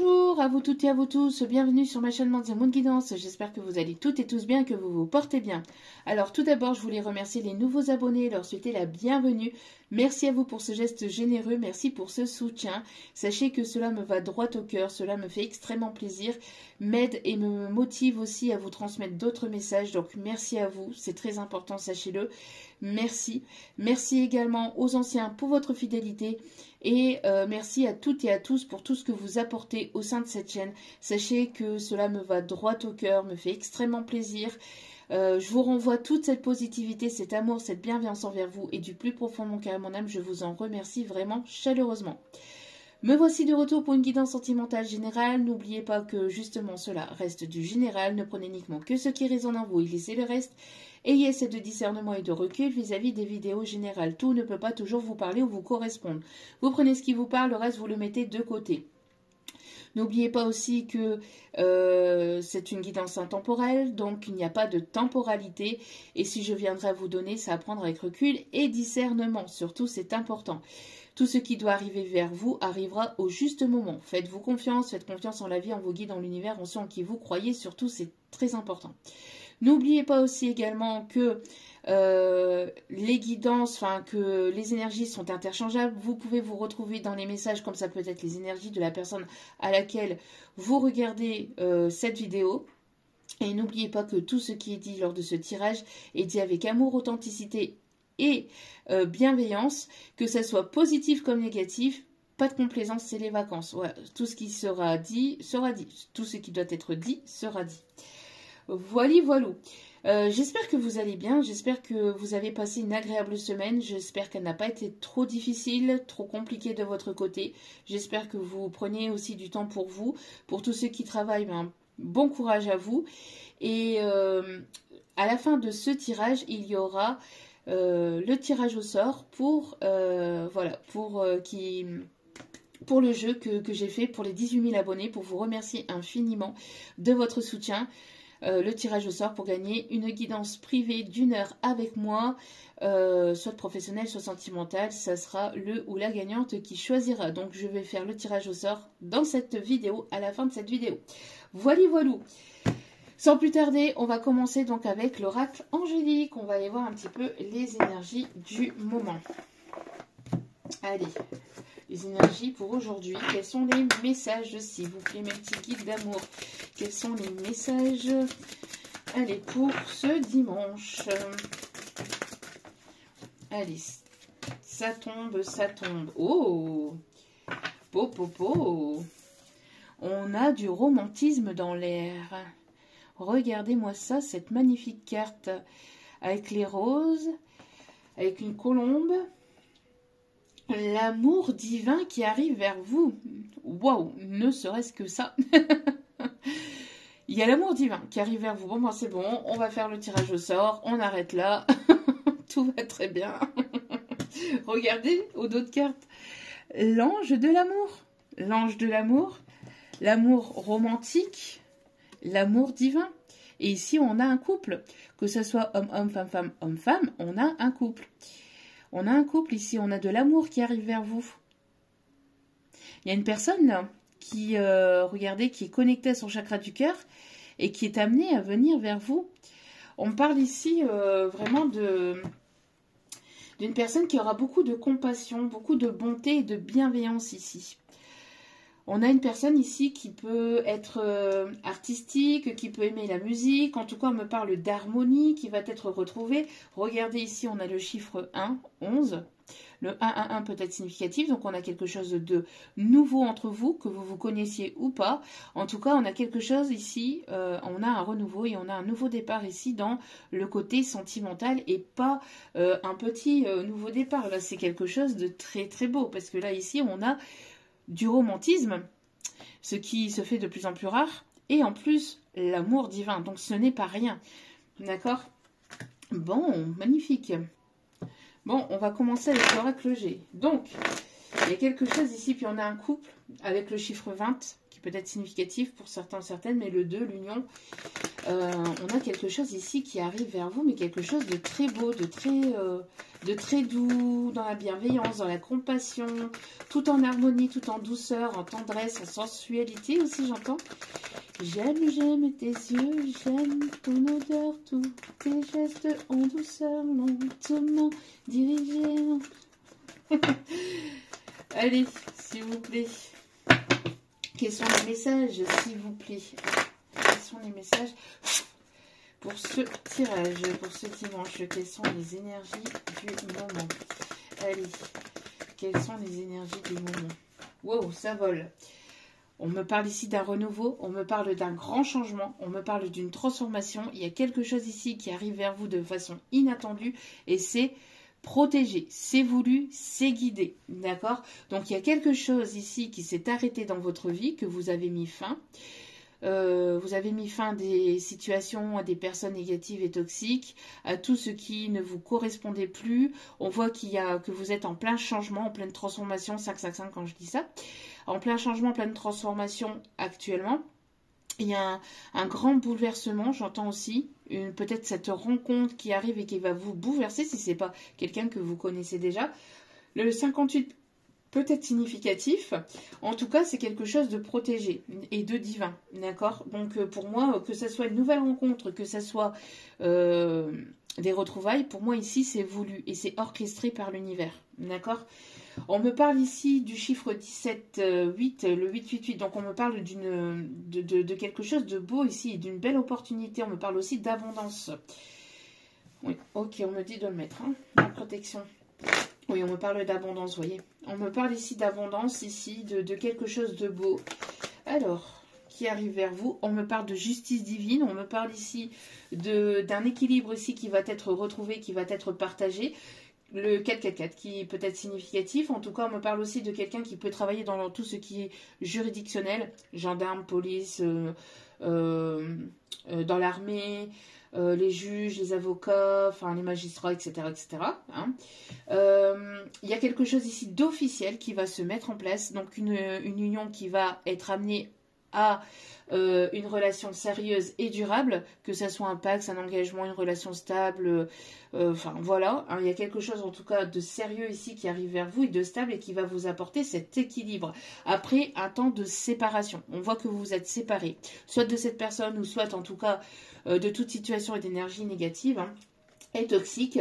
Bonjour à vous toutes et à vous tous, bienvenue sur ma chaîne Mademoiselle Moon Guidance, j'espère que vous allez toutes et tous bien, que vous vous portez bien. Alors tout d'abord je voulais remercier les nouveaux abonnés et leur souhaiter la bienvenue. Merci à vous pour ce geste généreux, merci pour ce soutien. Sachez que cela me va droit au cœur, cela me fait extrêmement plaisir, m'aide et me motive aussi à vous transmettre d'autres messages, donc merci à vous, c'est très important, sachez-le. Merci. Merci également aux anciens pour votre fidélité et merci à toutes et à tous pour tout ce que vous apportez au sein de cette chaîne. Sachez que cela me va droit au cœur, me fait extrêmement plaisir. Je vous renvoie toute cette positivité, cet amour, cette bienveillance envers vous et du plus profond de mon cœur et mon âme, je vous en remercie vraiment chaleureusement. Me voici de retour pour une guidance sentimentale générale. N'oubliez pas que justement cela reste du général. Ne prenez uniquement que ce qui résonne en vous et laissez le reste. Ayez assez de discernement et de recul vis-à-vis des vidéos générales. Tout ne peut pas toujours vous parler ou vous correspondre. Vous prenez ce qui vous parle, le reste vous le mettez de côté. N'oubliez pas aussi que c'est une guidance intemporelle, donc il n'y a pas de temporalité. Et si je viendrai à vous donner, c'est à prendre avec recul et discernement. Surtout, c'est important. Tout ce qui doit arriver vers vous arrivera au juste moment. Faites-vous confiance, faites confiance en la vie, en vos guides, en l'univers, en ceux en qui vous croyez. Surtout, c'est très important. N'oubliez pas aussi également que les guidances, que les énergies sont interchangeables. Vous pouvez vous retrouver dans les messages comme ça peut être les énergies de la personne à laquelle vous regardez cette vidéo. Et n'oubliez pas que tout ce qui est dit lors de ce tirage est dit avec amour, authenticité et bienveillance, que ça soit positif comme négatif. Pas de complaisance, c'est les vacances. Voilà, tout ce qui sera dit, sera dit. Tout ce qui doit être dit, sera dit. Voilà. J'espère que vous allez bien, j'espère que vous avez passé une agréable semaine, j'espère qu'elle n'a pas été trop difficile, trop compliquée de votre côté. J'espère que vous prenez aussi du temps pour vous. Pour tous ceux qui travaillent, bon courage à vous. Et à la fin de ce tirage, il y aura le tirage au sort pour le jeu que j'ai fait pour les 18 000 abonnés, pour vous remercier infiniment de votre soutien. Le tirage au sort pour gagner une guidance privée d'1 heure avec moi, soit professionnelle, soit sentimentale. Ça sera le ou la gagnante qui choisira. Donc je vais faire le tirage au sort dans cette vidéo, à la fin de cette vidéo. Voilà. Sans plus tarder, on va commencer donc avec l'oracle angélique. On va aller voir un petit peu les énergies du moment. Allez, les énergies pour aujourd'hui. Quels sont les messages, s'il vous plaît, mes petits guides d'amour? Quels sont les messages? Allez, pour ce dimanche. Allez, ça tombe, ça tombe. Oh! Popopo! On a du romantisme dans l'air. Regardez-moi ça, cette magnifique carte. Avec les roses, avec une colombe. L'amour divin qui arrive vers vous. Waouh, ne serait-ce que ça. Il y a l'amour divin qui arrive vers vous. Bon, c'est bon, on va faire le tirage au sort. On arrête là. Tout va très bien. Regardez aux d'autres cartes. L'ange de l'amour. L'ange de l'amour. L'amour romantique. L'amour divin. Et ici, on a un couple. Que ce soit homme-homme, femme-femme, homme-femme, on a un couple. On a un couple ici, on a de l'amour qui arrive vers vous. Il y a une personne là, qui, regardez, qui est connectée à son chakra du cœur et qui est amenée à venir vers vous. On parle ici vraiment d'une personne qui aura beaucoup de compassion, beaucoup de bonté et de bienveillance ici. On a une personne ici qui peut être artistique, qui peut aimer la musique. En tout cas, on me parle d'harmonie qui va être retrouvée. Regardez ici, on a le chiffre 1, 11. Le 1 peut être significatif, donc on a quelque chose de nouveau entre vous, que vous vous connaissiez ou pas. En tout cas, on a quelque chose ici, on a un renouveau et on a un nouveau départ ici dans le côté sentimental et pas un petit nouveau départ. Là, c'est quelque chose de très très beau parce que là, ici, on a du romantisme, ce qui se fait de plus en plus rare, et en plus l'amour divin, donc ce n'est pas rien, d'accord? Bon, magnifique. Bon, on va commencer avec l'oracle G. Donc, il y a quelque chose ici, puis on a un couple avec le chiffre 20, qui peut être significatif pour certains, certaines, mais le 2, l'union, On a quelque chose ici qui arrive vers vous, mais quelque chose de très beau, de très doux, dans la bienveillance, dans la compassion, tout en harmonie, tout en douceur, en tendresse, en sensualité aussi, j'entends. J'aime tes yeux, j'aime ton odeur, tous tes gestes en douceur, lentement dirigés. Allez, s'il vous plaît. Quels sont les messages, s'il vous plaît? Quels sont les messages pour ce tirage, pour ce dimanche? Quelles sont les énergies du moment? Allez, quelles sont les énergies du moment? Wow, ça vole. On me parle ici d'un renouveau, on me parle d'un grand changement, on me parle d'une transformation. Il y a quelque chose ici qui arrive vers vous de façon inattendue et c'est protégé, c'est voulu, c'est guidé. D'accord? Donc il y a quelque chose ici qui s'est arrêté dans votre vie, que vous avez mis fin. Vous avez mis fin à des situations, à des personnes négatives et toxiques, à tout ce qui ne vous correspondait plus. On voit que vous êtes en plein changement, en pleine transformation, 555 quand je dis ça, en plein changement, pleine transformation actuellement. Il y a un grand bouleversement, j'entends aussi, peut-être cette rencontre qui arrive et qui va vous bouleverser si ce n'est pas quelqu'un que vous connaissez déjà. Le 58 peut être significatif. En tout cas, c'est quelque chose de protégé et de divin. D'accord? Donc, pour moi, que ce soit une nouvelle rencontre, que ce soit des retrouvailles, pour moi, ici, c'est voulu et c'est orchestré par l'univers. D'accord? On me parle ici du chiffre 17, 8, le 888. Donc, on me parle de quelque chose de beau ici, d'une belle opportunité. On me parle aussi d'abondance. Oui, ok, on me dit de le mettre. Hein, la protection. Oui, on me parle d'abondance, vous voyez. On me parle ici d'abondance, ici, de quelque chose de beau. Alors, qui arrive vers vous? On me parle de justice divine. On me parle ici d'un équilibre ici qui va être retrouvé, qui va être partagé. Le 444 qui peut être significatif. En tout cas, on me parle aussi de quelqu'un qui peut travailler dans tout ce qui est juridictionnel, gendarme, police, dans l'armée, les juges, les avocats, enfin les magistrats, etc. etc. Hein. Il y a quelque chose ici d'officiel qui va se mettre en place, donc une union qui va être amenée à une relation sérieuse et durable, que ce soit un pacte, un engagement, une relation stable, enfin voilà, hein, il y a quelque chose en tout cas de sérieux ici qui arrive vers vous et de stable et qui va vous apporter cet équilibre après un temps de séparation. On voit que vous vous êtes séparés, soit de cette personne ou soit en tout cas de toute situation et d'énergie négative hein, et toxique.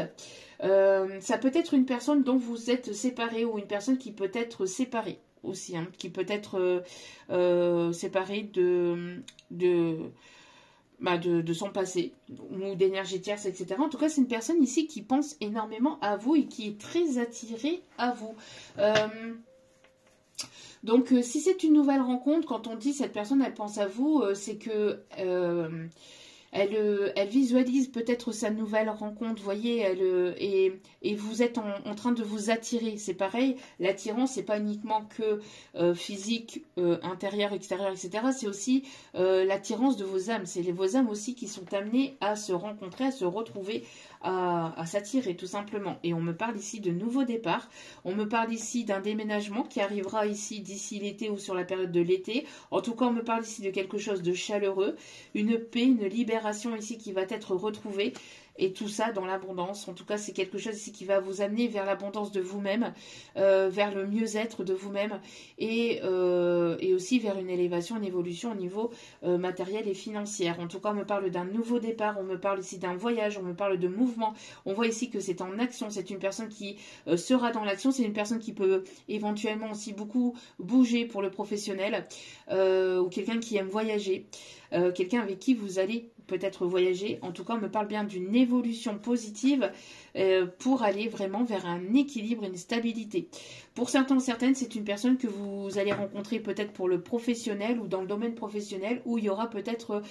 Ça peut être une personne dont vous êtes séparé ou une personne qui peut être séparée aussi, hein, qui peut être séparée de son passé ou d'énergie tierce, etc. En tout cas, c'est une personne ici qui pense énormément à vous et qui est très attirée à vous. Donc, si c'est une nouvelle rencontre, quand on dit cette personne, elle pense à vous, c'est que elle visualise peut-être sa nouvelle rencontre, vous voyez, et vous êtes en train de vous attirer. C'est pareil, l'attirance, c'est pas uniquement que physique, intérieur, extérieur, etc. C'est aussi l'attirance de vos âmes. C'est vos âmes aussi qui sont amenées à se rencontrer, à se retrouver, à s'attirer tout simplement. Et on me parle ici de nouveaux départs. On me parle ici d'un déménagement qui arrivera ici d'ici l'été ou sur la période de l'été. En tout cas, on me parle ici de quelque chose de chaleureux, une paix, une libération ici qui va être retrouvée. Et tout ça dans l'abondance. En tout cas, c'est quelque chose ici qui va vous amener vers l'abondance de vous-même, vers le mieux-être de vous-même et aussi vers une élévation, une évolution au niveau matériel et financier. En tout cas, on me parle d'un nouveau départ, on me parle ici d'un voyage, on me parle de mouvement. On voit ici que c'est en action, c'est une personne qui sera dans l'action, c'est une personne qui peut éventuellement aussi beaucoup bouger pour le professionnel ou quelqu'un qui aime voyager, quelqu'un avec qui vous allez peut-être voyager. En tout cas, on me parle bien d'une évolution positive pour aller vraiment vers un équilibre et une stabilité. Pour certains, certaines, c'est une personne que vous allez rencontrer peut-être pour le professionnel ou dans le domaine professionnel où il y aura peut-être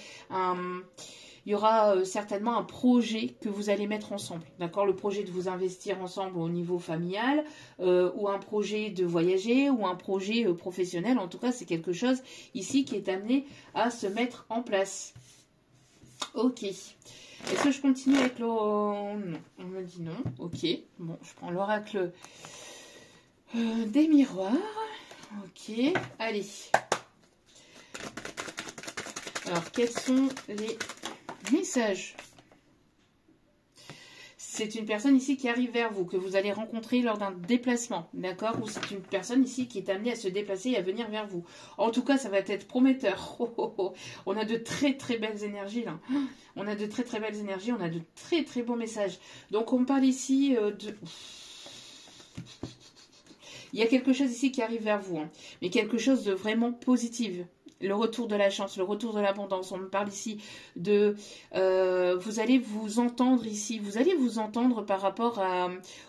certainement un projet que vous allez mettre ensemble. D'accord? Le projet de vous investir ensemble au niveau familial ou un projet de voyager ou un projet professionnel. En tout cas, c'est quelque chose ici qui est amené à se mettre en place. Ok. Est-ce que je continue avec l'oracle? Non, on me dit non. Ok. Bon, je prends l'oracle des miroirs. Ok. Allez. Alors, quels sont les Message. C'est une personne ici qui arrive vers vous, que vous allez rencontrer lors d'un déplacement, d'accord? Ou c'est une personne ici qui est amenée à se déplacer et à venir vers vous. En tout cas, ça va être prometteur. Oh, oh, oh. On a de très très belles énergies là. On a de très très belles énergies, on a de très très beaux messages. Donc on parle ici de... Il y a quelque chose ici qui arrive vers vous, hein, mais quelque chose de vraiment positif. Le retour de la chance, le retour de l'abondance. On me parle ici de... vous allez vous entendre ici. Vous allez vous entendre par rapport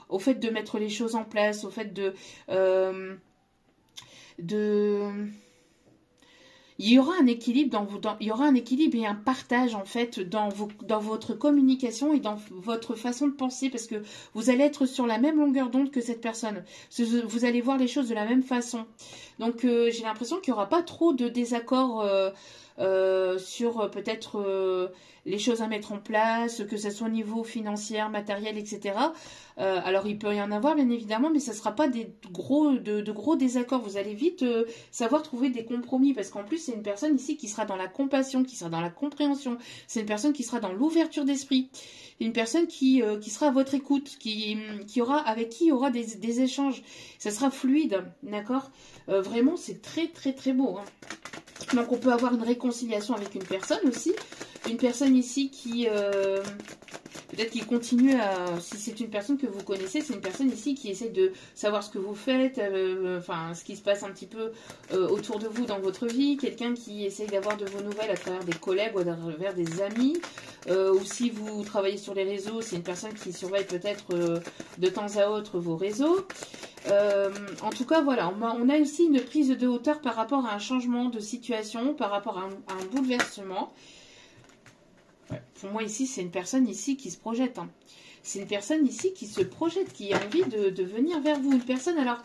au fait de mettre les choses en place, au fait il y aura un équilibre il y aura un équilibre et un partage en fait dans votre communication et dans votre façon de penser parce que vous allez être sur la même longueur d'onde que cette personne. Vous allez voir les choses de la même façon. Donc j'ai l'impression qu'il n'y aura pas trop de désaccords sur peut-être les choses à mettre en place, que ce soit au niveau financier, matériel, etc. Alors il peut y en avoir bien évidemment, mais ce ne sera pas de gros désaccords. Vous allez vite savoir trouver des compromis parce qu'en plus c'est une personne ici qui sera dans la compassion, qui sera dans la compréhension. C'est une personne qui sera dans l'ouverture d'esprit. Une personne qui sera à votre écoute, avec qui il y aura des échanges. Ça sera fluide, d'accord? Vraiment, c'est très très très beau. Hein. Donc on peut avoir une réconciliation avec une personne aussi. Une personne ici qui... peut-être qui continue à... Si c'est une personne que vous connaissez, c'est une personne ici qui essaie de savoir ce que vous faites, enfin ce qui se passe un petit peu autour de vous dans votre vie. Quelqu'un qui essaie d'avoir de vos nouvelles à travers des collègues ou à travers des amis. Ou si vous travaillez sur les réseaux, c'est une personne qui surveille peut-être de temps à autre vos réseaux. En tout cas, voilà, on a aussi une prise de hauteur par rapport à un changement de situation, par rapport à un bouleversement. Ouais. Pour moi, ici, c'est une personne ici qui se projette. Hein. C'est une personne ici qui se projette, qui a envie de venir vers vous. Une personne, alors,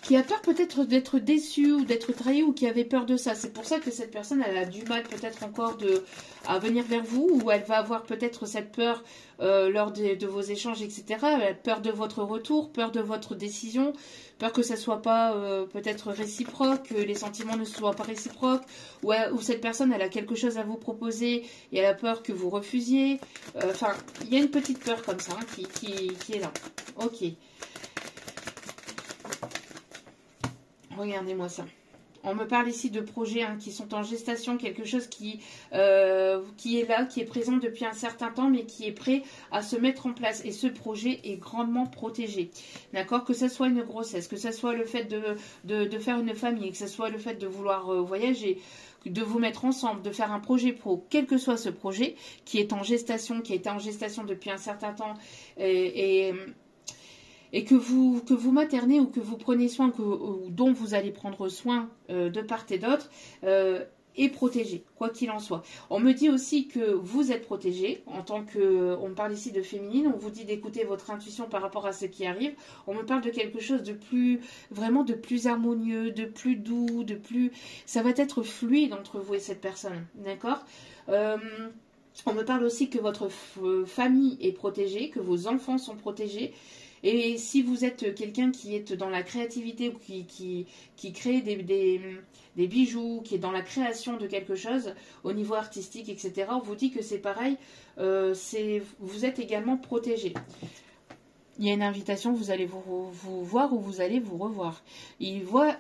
qui a peur peut-être d'être déçue ou d'être trahie ou qui avait peur de ça. C'est pour ça que cette personne, elle a du mal peut-être encore à venir vers vous ou elle va avoir peut-être cette peur lors de vos échanges, etc. Elle a peur de votre retour, peur de votre décision, peur que ça ne soit pas peut-être réciproque, que les sentiments ne soient pas réciproques ou cette personne, elle a quelque chose à vous proposer et elle a peur que vous refusiez. Enfin, il y a une petite peur comme ça hein, qui est là. Ok. Regardez-moi ça. On me parle ici de projets hein, qui sont en gestation, quelque chose qui est là, qui est présent depuis un certain temps, mais qui est prêt à se mettre en place. Et ce projet est grandement protégé. D'accord? Que ce soit une grossesse, que ce soit le fait de faire une famille, que ce soit le fait de vouloir voyager, de vous mettre ensemble, de faire un projet pro, quel que soit ce projet, qui est en gestation, qui a été en gestation depuis un certain temps, et que vous maternez ou que vous prenez soin, ou dont vous allez prendre soin de part et d'autre, est protégé, quoi qu'il en soit. On me dit aussi que vous êtes protégé, en tant que, on parle ici de féminine, on vous dit d'écouter votre intuition par rapport à ce qui arrive, on me parle de quelque chose de plus, vraiment de plus harmonieux, de plus doux, ça va être fluide entre vous et cette personne, d'accord? On me parle aussi que votre famille est protégée, que vos enfants sont protégés. Et si vous êtes quelqu'un qui est dans la créativité ou qui crée des bijoux, qui est dans la création de quelque chose au niveau artistique, etc., on vous dit que c'est pareil, vous êtes également protégé. Il y a une invitation, vous allez vous voir ou vous allez vous revoir.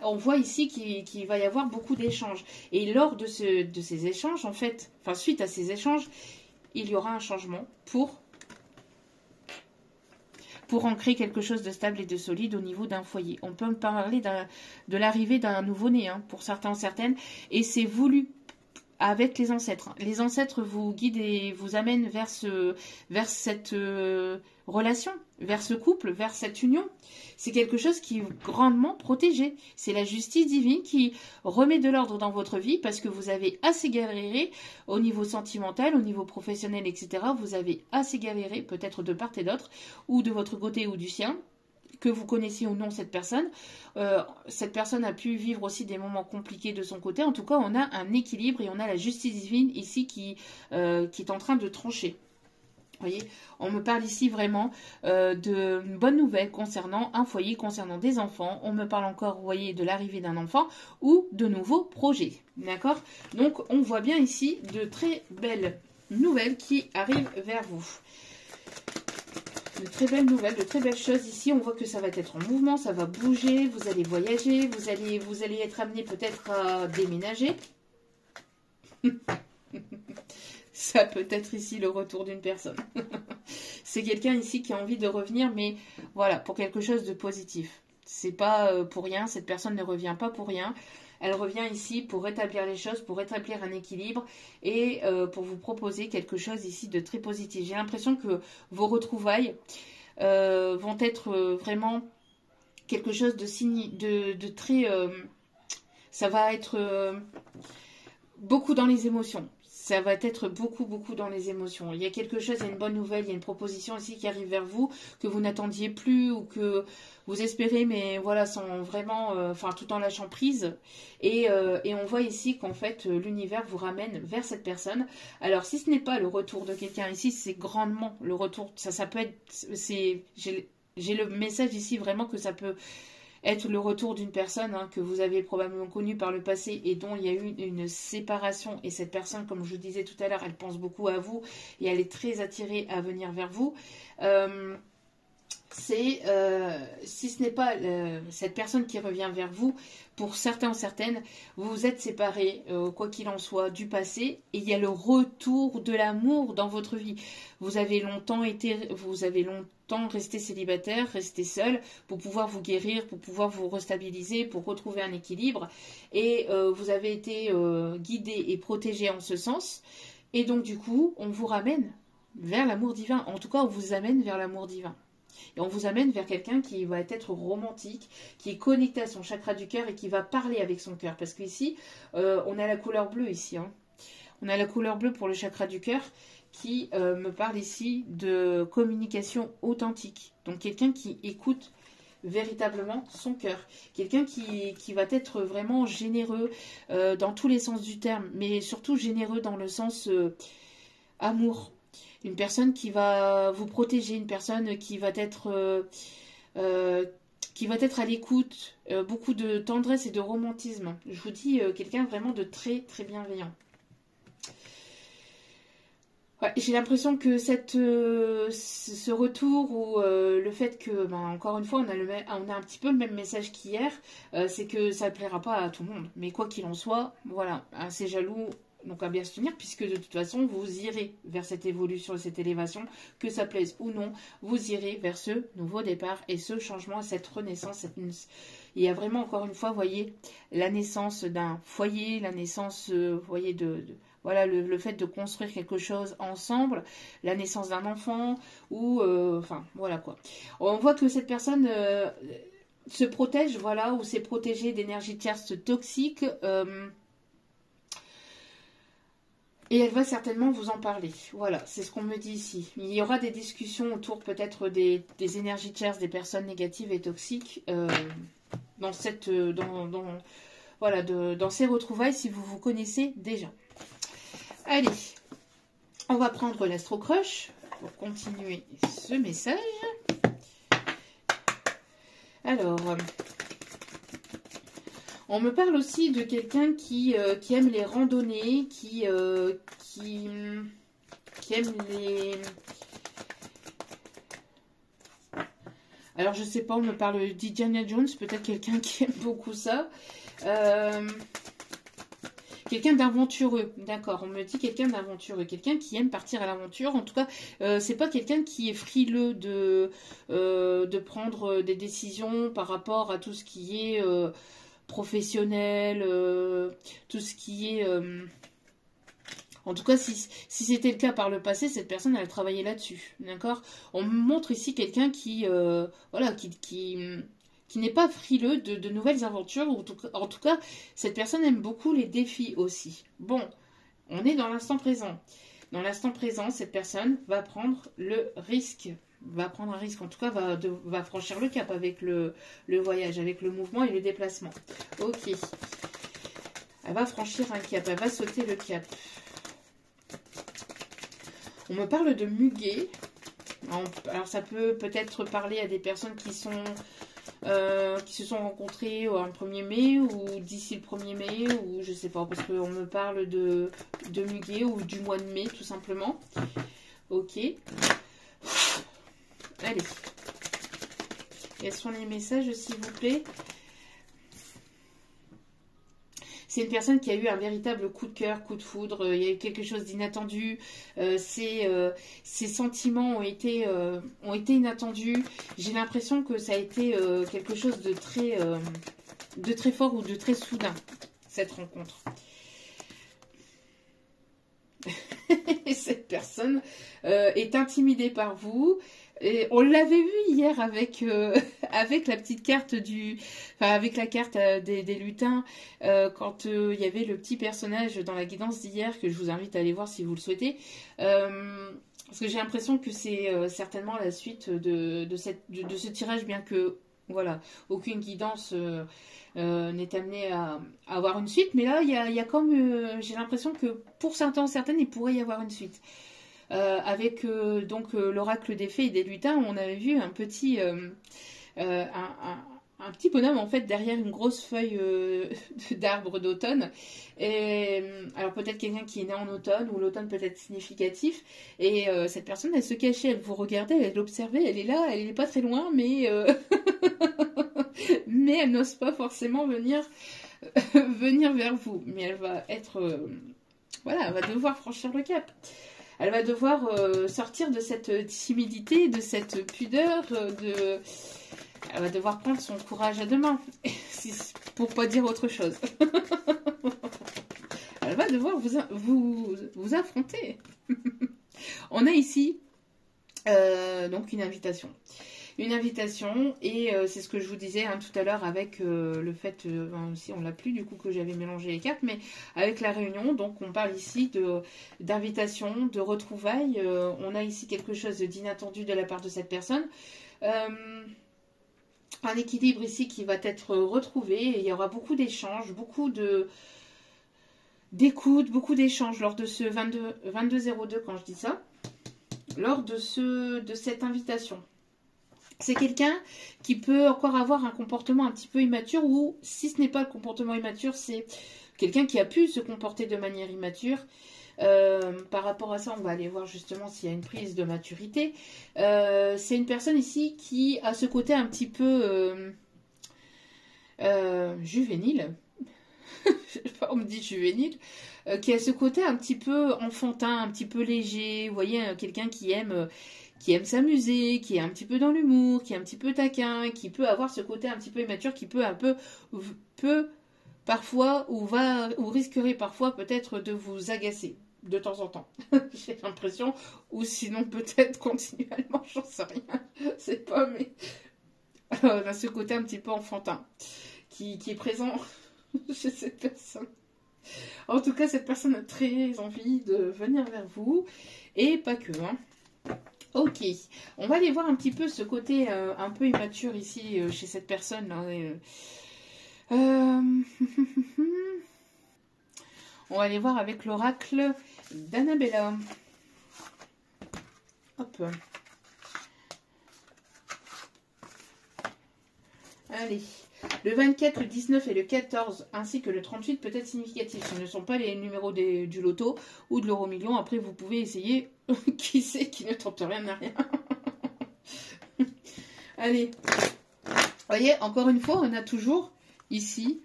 On voit ici qu'il va y avoir beaucoup d'échanges. Et lors de ces échanges, en fait, enfin suite à ces échanges, il y aura un changement pour ancrer quelque chose de stable et de solide au niveau d'un foyer. On peut parler de l'arrivée d'un nouveau-né, hein, pour certains, certaines, et c'est voulu avec les ancêtres. Les ancêtres vous guident et vous amènent vers cette relation, vers ce couple, vers cette union. C'est quelque chose qui est grandement protégé. C'est la justice divine qui remet de l'ordre dans votre vie parce que vous avez assez galéré au niveau sentimental, au niveau professionnel, etc. Vous avez assez galéré, peut-être de part et d'autre, ou de votre côté ou du sien, que vous connaissiez ou non cette personne. Cette personne a pu vivre aussi des moments compliqués de son côté. En tout cas, on a un équilibre et on a la justice divine ici qui est en train de trancher. voyez, on me parle ici vraiment de bonnes nouvelles concernant un foyer, concernant des enfants. On me parle encore, vous voyez, de l'arrivée d'un enfant ou de nouveaux projets. D'accord? Donc, on voit bien ici de très belles nouvelles qui arrivent vers vous. De très belles nouvelles, de très belles choses. Ici, on voit que ça va être en mouvement, ça va bouger, vous allez voyager, vous allez être amené peut-être à déménager. Ça peut être ici le retour d'une personne. C'est quelqu'un ici qui a envie de revenir, mais voilà, pour quelque chose de positif. C'est pas pour rien, cette personne ne revient pas pour rien. Elle revient ici pour rétablir les choses, pour rétablir un équilibre et pour vous proposer quelque chose ici de très positif. J'ai l'impression que vos retrouvailles vont être vraiment quelque chose de très... ça va être beaucoup dans les émotions. Ça va être beaucoup dans les émotions. Il y a quelque chose, il y a une bonne nouvelle, il y a une proposition ici qui arrive vers vous, que vous n'attendiez plus ou que vous espérez, mais voilà, sans vraiment, tout en lâchant prise. Et on voit ici qu'en fait, l'univers vous ramène vers cette personne. Alors, si ce n'est pas le retour de quelqu'un ici, c'est grandement le retour. Ça peut être, j'ai le message ici vraiment que ça peut être le retour d'une personne que vous avez probablement connue par le passé et dont il y a eu une séparation. Et cette personne, comme je vous disais tout à l'heure, elle pense beaucoup à vous et elle est très attirée à venir vers vous. Si ce n'est pas cette personne qui revient vers vous, pour certains ou certaines, vous vous êtes séparés, quoi qu'il en soit, du passé, et il y a le retour de l'amour dans votre vie. Vous avez longtemps resté célibataire, resté seul, pour pouvoir vous guérir, pour pouvoir vous restabiliser, pour retrouver un équilibre, et vous avez été guidé et protégé en ce sens, et donc du coup, on vous ramène vers l'amour divin. En tout cas, on vous amène vers l'amour divin. Et on vous amène vers quelqu'un qui va être romantique, qui est connecté à son chakra du cœur et qui va parler avec son cœur. Parce qu'ici, on a la couleur bleue ici. On a la couleur bleue pour le chakra du cœur qui me parle ici de communication authentique. Donc quelqu'un qui écoute véritablement son cœur. Quelqu'un qui va être vraiment généreux dans tous les sens du terme, mais surtout généreux dans le sens amour. Une personne qui va vous protéger, une personne qui va être à l'écoute, beaucoup de tendresse et de romantisme. Je vous dis, quelqu'un vraiment de très très bienveillant. Ouais, j'ai l'impression que ce retour ou le fait que, encore une fois, on a un petit peu le même message qu'hier, c'est que ça ne plaira pas à tout le monde. Mais quoi qu'il en soit, voilà, assez jaloux. Donc à bien se tenir, puisque de toute façon, vous irez vers cette évolution et cette élévation, que ça plaise ou non, vous irez vers ce nouveau départ et ce changement, cette renaissance. Il y a vraiment, encore une fois, vous voyez, la naissance d'un foyer, la naissance, vous voyez, voilà, le fait de construire quelque chose ensemble, la naissance d'un enfant, ou, voilà quoi. On voit que cette personne se protège, voilà, ou s'est protégée d'énergie tierce toxique, et elle va certainement vous en parler. Voilà, c'est ce qu'on me dit ici. Il y aura des discussions autour peut-être des énergies tierces, des personnes négatives et toxiques dans ces retrouvailles si vous vous connaissez déjà. Allez, on va prendre l'Astro Crush pour continuer ce message. Alors... on me parle aussi de quelqu'un qui aime les randonnées, qui aime les... Alors, je sais pas, on me parle d'Indiana Jones, peut-être quelqu'un qui aime beaucoup ça. Quelqu'un d'aventureux, d'accord, on me dit quelqu'un d'aventureux, quelqu'un qui aime partir à l'aventure. En tout cas, c'est pas quelqu'un qui est frileux de prendre des décisions par rapport à tout ce qui est... professionnel, tout ce qui est... En tout cas, si c'était le cas par le passé, cette personne, elle travaillait là-dessus, d'accord? On me montre ici quelqu'un qui n'est pas frileux de nouvelles aventures. En tout cas, cette personne aime beaucoup les défis aussi. Bon, on est dans l'instant présent. Dans l'instant présent, cette personne va prendre le risque. Va prendre un risque, en tout cas va franchir le cap avec le voyage, avec le mouvement et le déplacement. Ok. Elle va franchir un cap, elle va sauter le cap. On me parle de muguet. Alors ça peut peut-être parler à des personnes qui se sont rencontrées un 1er mai ou d'ici le 1er mai ou je sais pas, parce qu'on me parle de muguet ou du mois de mai tout simplement. Ok. Allez. Quels sont les messages s'il vous plaît? C'est une personne qui a eu un véritable coup de cœur, coup de foudre. Il y a eu quelque chose d'inattendu. Ses sentiments ont été inattendus. J'ai l'impression que ça a été quelque chose de très fort ou de très soudain, cette rencontre. Et cette personne est intimidée par vous. Et on l'avait vu hier avec la petite carte avec la carte des lutins, quand il y avait le petit personnage dans la guidance d'hier, que je vous invite à aller voir si vous le souhaitez. Parce que j'ai l'impression que c'est certainement la suite de ce tirage, bien que voilà, aucune guidance n'est amenée à avoir une suite. Mais là, il y a comme j'ai l'impression que pour certaines, il pourrait y avoir une suite. Avec donc l'oracle des fées et des lutins, on avait vu un petit bonhomme en fait derrière une grosse feuille d'arbre d'automne. Et alors peut-être quelqu'un qui est né en automne, ou l'automne peut être significatif. Et cette personne, elle se cachait, elle vous regardait, elle l'observait, elle est là, elle n'est pas très loin, mais mais elle n'ose pas forcément venir vers vous. Mais elle va être voilà, elle va devoir franchir le cap. Elle va devoir sortir de cette timidité, de cette pudeur, elle va devoir prendre son courage à deux mains, pour pas dire autre chose. Elle va devoir vous affronter. On a ici donc une invitation. Une invitation, et c'est ce que je vous disais tout à l'heure avec le fait, si on l'a plus du coup que j'avais mélangé les cartes, mais avec la réunion, donc on parle ici d'invitation, de retrouvailles, on a ici quelque chose d'inattendu de la part de cette personne, un équilibre ici qui va être retrouvé, et il y aura beaucoup d'échanges, beaucoup d'écoute, beaucoup d'échanges lors de ce 2202 quand je dis ça, lors de cette invitation. C'est quelqu'un qui peut encore avoir un comportement un petit peu immature, ou si ce n'est pas le comportement immature, c'est quelqu'un qui a pu se comporter de manière immature. Par rapport à ça, on va aller voir justement s'il y a une prise de maturité. C'est une personne ici qui a ce côté un petit peu juvénile. On me dit juvénile. Qui a ce côté un petit peu enfantin, un petit peu léger. Vous voyez, quelqu'un qui aime s'amuser, qui est un petit peu dans l'humour, qui est un petit peu taquin, qui peut avoir ce côté un petit peu immature, qui peut parfois, ou risquerait parfois peut-être de vous agacer de temps en temps. J'ai l'impression, ou sinon peut-être continuellement, j'en sais rien, c'est pas, mais on a ce côté un petit peu enfantin qui est présent chez cette personne. En tout cas, cette personne a très envie de venir vers vous, et pas que, hein. Ok, on va aller voir un petit peu ce côté un peu immature ici chez cette personne. On va aller voir avec l'oracle d'Annabella. Hop. Allez. Le 24, le 19 et le 14, ainsi que le 38 peut être significatif. Ce ne sont pas les numéros du loto ou de l'euro-million. Après, vous pouvez essayer. Qui sait qui ne tente rien à rien. Allez. Vous voyez, encore une fois, on a toujours ici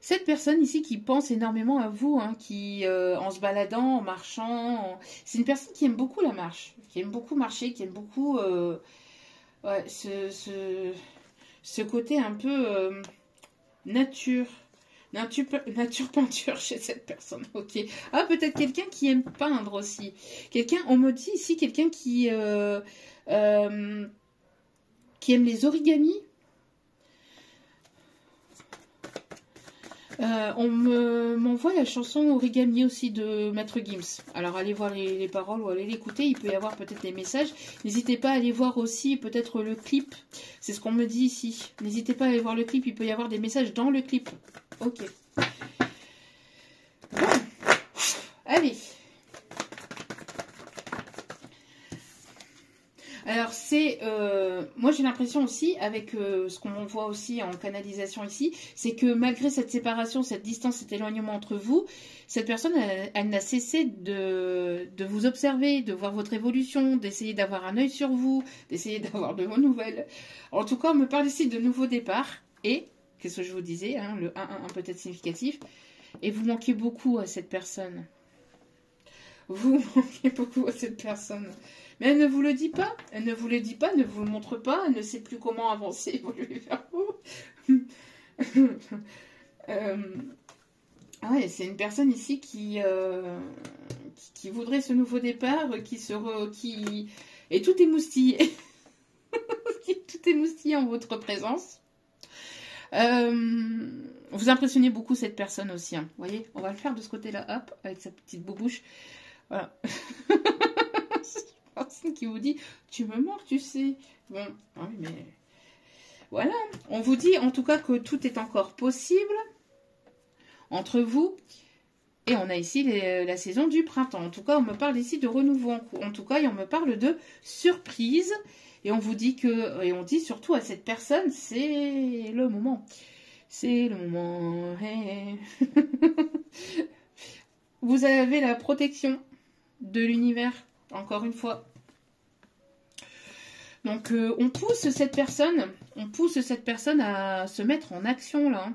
cette personne ici qui pense énormément à vous, hein, qui, en se baladant, en marchant... C'est une personne qui aime beaucoup la marche, qui aime beaucoup marcher, qui aime beaucoup... ouais, ce côté un peu nature peinture chez cette personne. Ok. Ah, peut-être quelqu'un qui aime peindre aussi. Quelqu'un, on me dit ici, quelqu'un qui aime les origamis. On m'envoie la chanson Origami aussi de Maître Gims. Alors allez voir les paroles ou allez l'écouter, il peut y avoir peut-être des messages. N'hésitez pas à aller voir aussi peut-être le clip, c'est ce qu'on me dit ici. N'hésitez pas à aller voir le clip, il peut y avoir des messages dans le clip. Ok. Bon. Allez. Alors, c'est... moi, j'ai l'impression aussi, avec ce qu'on voit aussi en canalisation ici, c'est que malgré cette séparation, cette distance, cet éloignement entre vous, cette personne, elle n'a cessé de vous observer, de voir votre évolution, d'essayer d'avoir un œil sur vous, d'essayer d'avoir de vos nouvelles. En tout cas, on me parle ici de nouveaux départs. Et, qu'est-ce que je vous disais, hein, le 1-1 peut-être significatif, et vous manquez beaucoup à cette personne. Vous manquez beaucoup à cette personne. Mais elle ne vous le dit pas. Elle ne vous le dit pas, ne vous le montre pas. Elle ne sait plus comment avancer, évoluer vers vous. Ouais, c'est une personne ici qui voudrait ce nouveau départ, qui est tout émoustillé. Qui est tout émoustillé en votre présence. Vous impressionnez beaucoup cette personne aussi. Hein. Vous voyez, on va le faire de ce côté-là, hop, avec sa petite boubouche. Voilà. C'est une personne qui vous dit, tu me manques, tu sais. Bon, oui, mais voilà. On vous dit en tout cas que tout est encore possible entre vous. Et on a ici la saison du printemps. En tout cas, on me parle ici de renouveau en cours. En tout cas, et on me parle de surprise. Et on vous dit que, et on dit surtout à cette personne, c'est le moment. C'est le moment. Hey. Vous avez la protection de l'univers, encore une fois. Donc, on pousse cette personne à se mettre en action, là.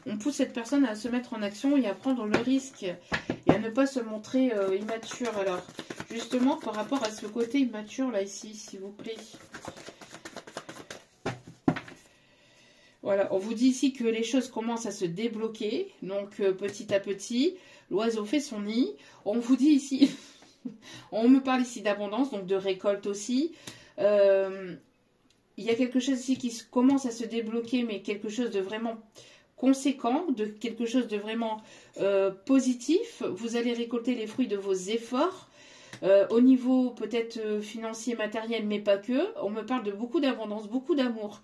On pousse cette personne à se mettre en action et à prendre le risque et à ne pas se montrer immature. Alors, justement, par rapport à ce côté immature, là, ici, s'il vous plaît. Voilà, on vous dit ici que les choses commencent à se débloquer. Donc, petit à petit, l'oiseau fait son nid. On vous dit ici, on me parle ici d'abondance, donc de récolte aussi. Il y a quelque chose ici qui commence à se débloquer, mais quelque chose de vraiment conséquent, de quelque chose de vraiment positif. Vous allez récolter les fruits de vos efforts au niveau peut-être financier, matériel, mais pas que. On me parle de beaucoup d'abondance, beaucoup d'amour.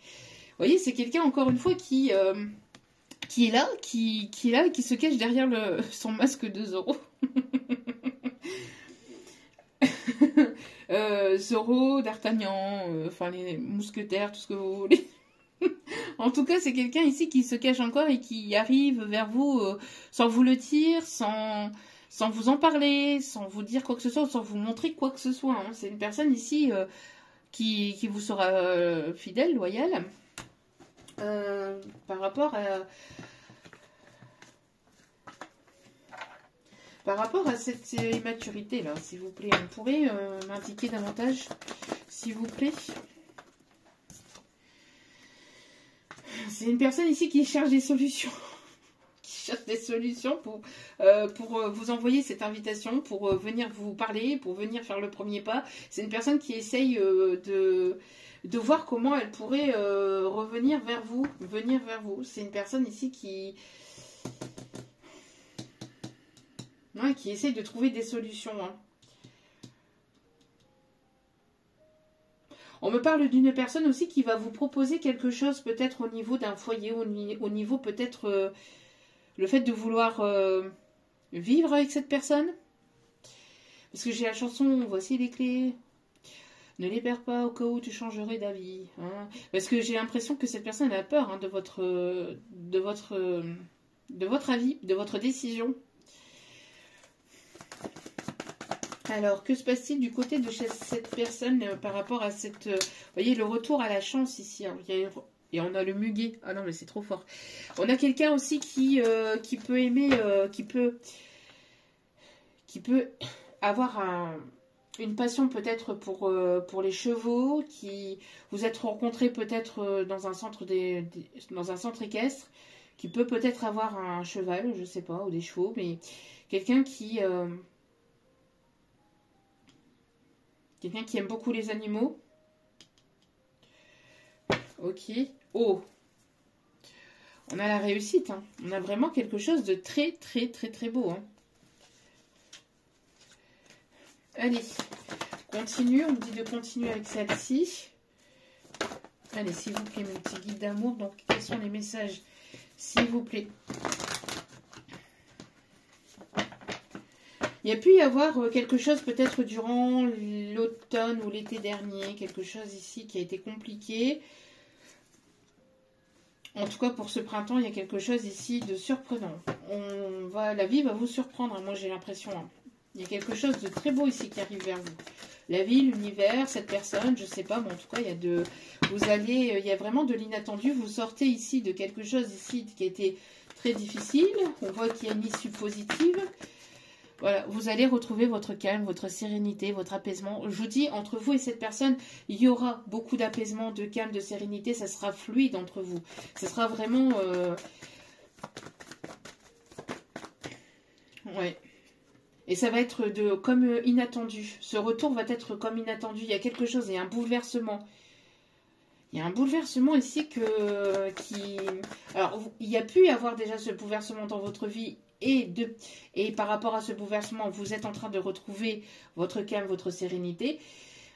Vous voyez, c'est quelqu'un encore une fois qui est là, qui se cache derrière son masque de Zoro. Zoro, D'Artagnan, enfin les mousquetaires, tout ce que vous voulez. En tout cas, c'est quelqu'un ici qui se cache encore et qui arrive vers vous sans vous le dire, sans vous en parler, sans vous dire quoi que ce soit, sans vous montrer quoi que ce soit. Hein. C'est une personne ici qui vous sera fidèle, loyale, par rapport à cette immaturité là, s'il vous plaît. On pourrait m'indiquer davantage, s'il vous plaît. C'est une personne ici qui cherche des solutions. Qui cherche des solutions pour vous envoyer cette invitation, pour venir vous parler, pour venir faire le premier pas. C'est une personne qui essaye de voir comment elle pourrait revenir vers vous, venir vers vous. C'est une personne ici qui essaye de trouver des solutions. Hein. On me parle d'une personne aussi qui va vous proposer quelque chose, peut-être au niveau d'un foyer, au niveau peut-être le fait de vouloir vivre avec cette personne. Parce que j'ai la chanson, voici les clés. Ne les perds pas au cas où tu changerais d'avis. Hein. Parce que j'ai l'impression que cette personne a peur hein, de votre avis, de votre décision. Alors, que se passe-t-il du côté de cette personne par rapport à cette... vous voyez, le retour à la chance ici. Hein. Et on a le muguet. Ah non, mais c'est trop fort. On a quelqu'un aussi qui peut aimer... qui peut avoir une passion peut-être pour les chevaux. Vous êtes rencontrés peut-être dans un centre dans un centre équestre. Qui peut peut-être avoir un cheval, je sais pas, ou des chevaux. Mais quelqu'un qui... quelqu'un qui aime beaucoup les animaux. Ok. Oh. On a la réussite. Hein. On a vraiment quelque chose de très, très, très, très beau. Hein. Allez. Continue. On me dit de continuer avec celle-ci. Allez, s'il vous plaît, mes petits guides d'amour. Donc, quels sont les messages? S'il vous plaît. Il y a pu y avoir quelque chose peut-être durant l'automne ou l'été dernier, quelque chose ici qui a été compliqué. En tout cas, pour ce printemps, il y a quelque chose ici de surprenant. La vie va vous surprendre, hein, moi j'ai l'impression. Hein. Il y a quelque chose de très beau ici qui arrive vers vous. La vie, l'univers, cette personne, je ne sais pas, mais en tout cas, il y a vraiment de l'inattendu. Vous sortez ici de quelque chose ici qui a été très difficile. On voit qu'il y a une issue positive. Voilà, vous allez retrouver votre calme, votre sérénité, votre apaisement. Je vous dis, entre vous et cette personne, il y aura beaucoup d'apaisement, de calme, de sérénité. Ça sera fluide entre vous. Ça sera vraiment... Ouais. Et ça va être comme inattendu. Ce retour va être comme inattendu. Il y a quelque chose, il y a un bouleversement. Il y a un bouleversement ici Alors, il y a pu y avoir déjà ce bouleversement dans votre vie. Et par rapport à ce bouleversement, vous êtes en train de retrouver votre calme, votre sérénité.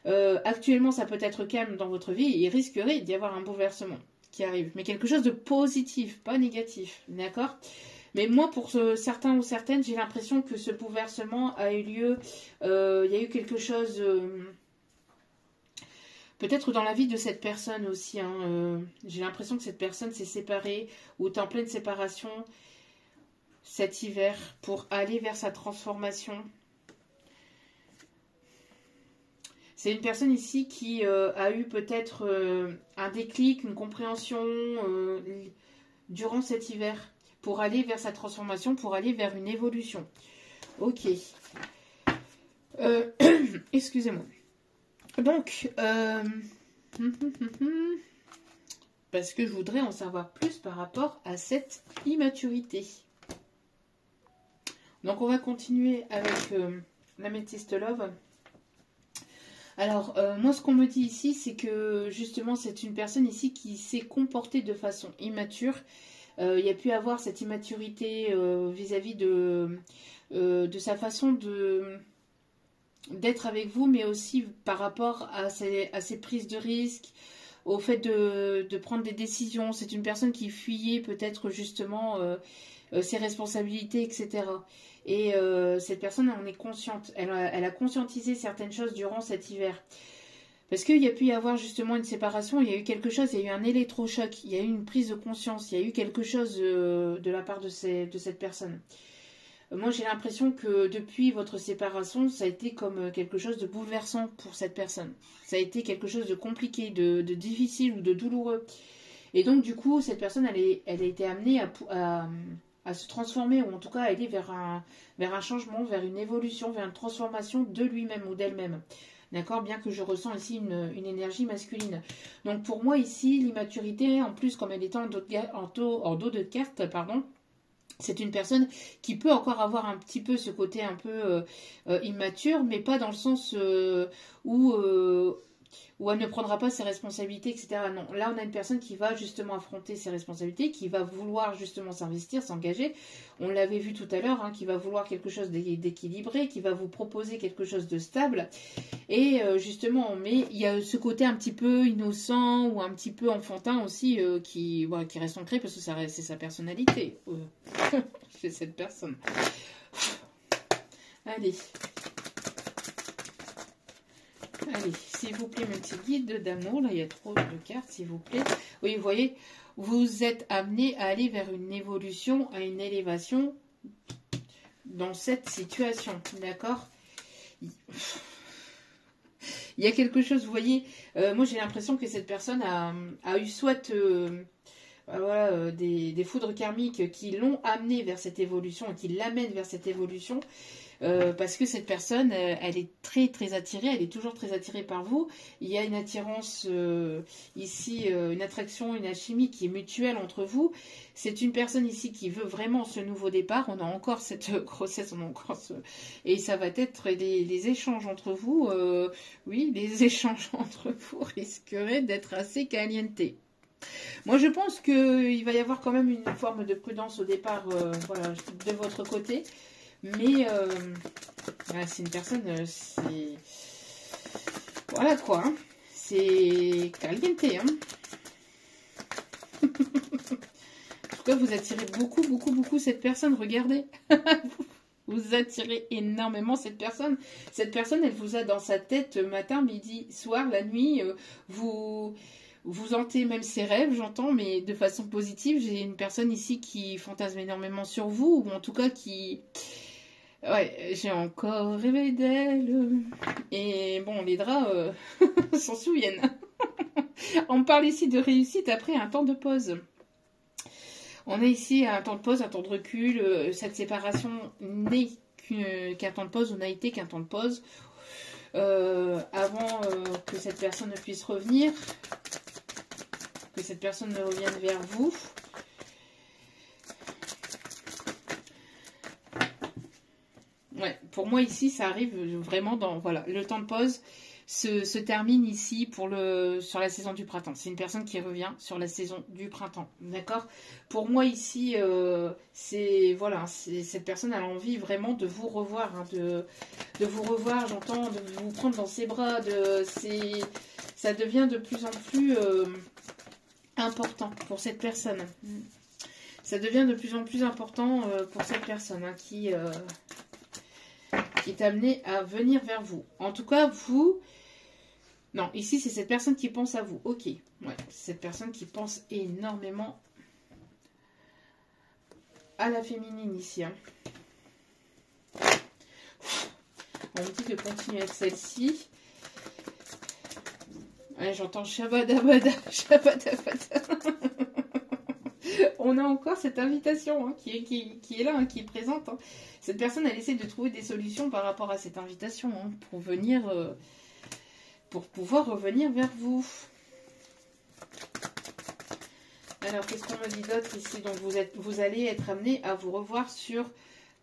Actuellement, ça peut être calme dans votre vie. Il risquerait d'y avoir un bouleversement qui arrive. Mais quelque chose de positif, pas négatif. D'accord ? Mais moi, pour certains ou certaines, j'ai l'impression que ce bouleversement a eu lieu. Il y a eu quelque chose... peut-être dans la vie de cette personne aussi. Hein, j'ai l'impression que cette personne s'est séparée ou est en pleine séparation cet hiver pour aller vers sa transformation. C'est une personne ici qui a eu peut-être un déclic, une compréhension durant cet hiver pour aller vers sa transformation, pour aller vers une évolution. Ok. Excusez-moi. Donc, parce que je voudrais en savoir plus par rapport à cette immaturité. Donc, on va continuer avec l'améthyste love. Alors, moi, ce qu'on me dit ici, c'est que, justement, c'est une personne ici qui s'est comportée de façon immature. Il y a pu avoir cette immaturité vis-à-vis de sa façon d'être avec vous, mais aussi par rapport à ses prises de risques, au fait de prendre des décisions. C'est une personne qui fuyait peut-être justement ses responsabilités, etc. Et cette personne en est consciente. Elle a conscientisé certaines choses durant cet hiver. Parce qu'il y a pu y avoir justement une séparation, il y a eu quelque chose, il y a eu un électrochoc, il y a eu une prise de conscience, il y a eu quelque chose de la part de cette personne. Moi, j'ai l'impression que depuis votre séparation, ça a été comme quelque chose de bouleversant pour cette personne. Ça a été quelque chose de compliqué, de difficile ou de douloureux. Et donc, du coup, cette personne, elle a été amenée à se transformer, ou en tout cas à aller vers un changement, vers une évolution, vers une transformation de lui-même ou d'elle-même. D'accord, bien que je ressens ici une énergie masculine. Donc pour moi ici, l'immaturité, en plus comme elle est en dos de carte, pardon, c'est une personne qui peut encore avoir un petit peu ce côté un peu immature, mais pas dans le sens où elle ne prendra pas ses responsabilités, etc. Non, là on a une personne qui va justement affronter ses responsabilités, qui va vouloir justement s'investir, s'engager. On l'avait vu tout à l'heure, hein, qui va vouloir quelque chose d'équilibré, qui va vous proposer quelque chose de stable. Et justement, mais il y a ce côté un petit peu innocent ou un petit peu enfantin aussi qui reste ancré parce que c'est sa personnalité chez cette personne. Allez, s'il vous plaît, mes petits guides d'amour, là il y a trop de cartes, s'il vous plaît. Oui, vous voyez, vous êtes amené à aller vers une évolution, à une élévation dans cette situation, d'accord ? Il y a quelque chose, vous voyez, moi j'ai l'impression que cette personne a eu soit des foudres karmiques qui l'ont amené vers cette évolution et qui l'amènent vers cette évolution. Parce que cette personne, elle est très très attirée, elle est toujours très attirée par vous. Il y a une attirance ici, une attraction, une alchimie qui est mutuelle entre vous. C'est une personne ici qui veut vraiment ce nouveau départ. On a encore cette grossesse, on a encore et ça va être des échanges entre vous. Oui, les échanges entre vous risqueraient d'être assez caliente. Moi, je pense qu'il va y avoir quand même une forme de prudence au départ, voilà, de votre côté. Mais c'est une personne, c'est... Voilà quoi, hein. C'est caliente, hein. En tout cas, vous attirez beaucoup cette personne, regardez. Vous attirez énormément cette personne. Cette personne, elle vous a dans sa tête matin, midi, soir, la nuit. Vous hantez même ses rêves, j'entends, mais de façon positive. J'ai une personne ici qui fantasme énormément sur vous, ou en tout cas qui... Ouais, j'ai encore rêvé d'elle. Et bon, les draps s'en souviennent. On parle ici de réussite après un temps de pause. On est ici à un temps de pause, un temps de recul. Cette séparation n'est qu'un temps de pause ou n'a été qu'un temps de pause. Avant que cette personne ne puisse revenir, que cette personne ne revienne vers vous. Ouais, pour moi ici, ça arrive vraiment dans... Voilà, le temps de pause se termine ici sur la saison du printemps. C'est une personne qui revient sur la saison du printemps, d'accord? Pour moi ici, cette personne a envie vraiment de vous revoir, hein, de vous revoir, j'entends, de vous prendre dans ses bras. Ça devient de plus en plus important pour cette personne. Ça devient de plus en plus important pour cette personne, hein, qui est amenée à venir vers vous. En tout cas, vous... Non, ici, c'est cette personne qui pense à vous. Ok, ouais, c'est cette personne qui pense énormément à la féminine ici. Hein. On me dit de continuer avec celle-ci. Ouais, j'entends shabadabada, shabadabada. On a encore cette invitation, hein, qui est là, hein, qui est présente. Hein. Cette personne, elle essaie de trouver des solutions par rapport à cette invitation, hein, pour venir... pour pouvoir revenir vers vous. Alors, qu'est-ce qu'on me dit d'autre ici? Donc, vous allez être amené à vous revoir sur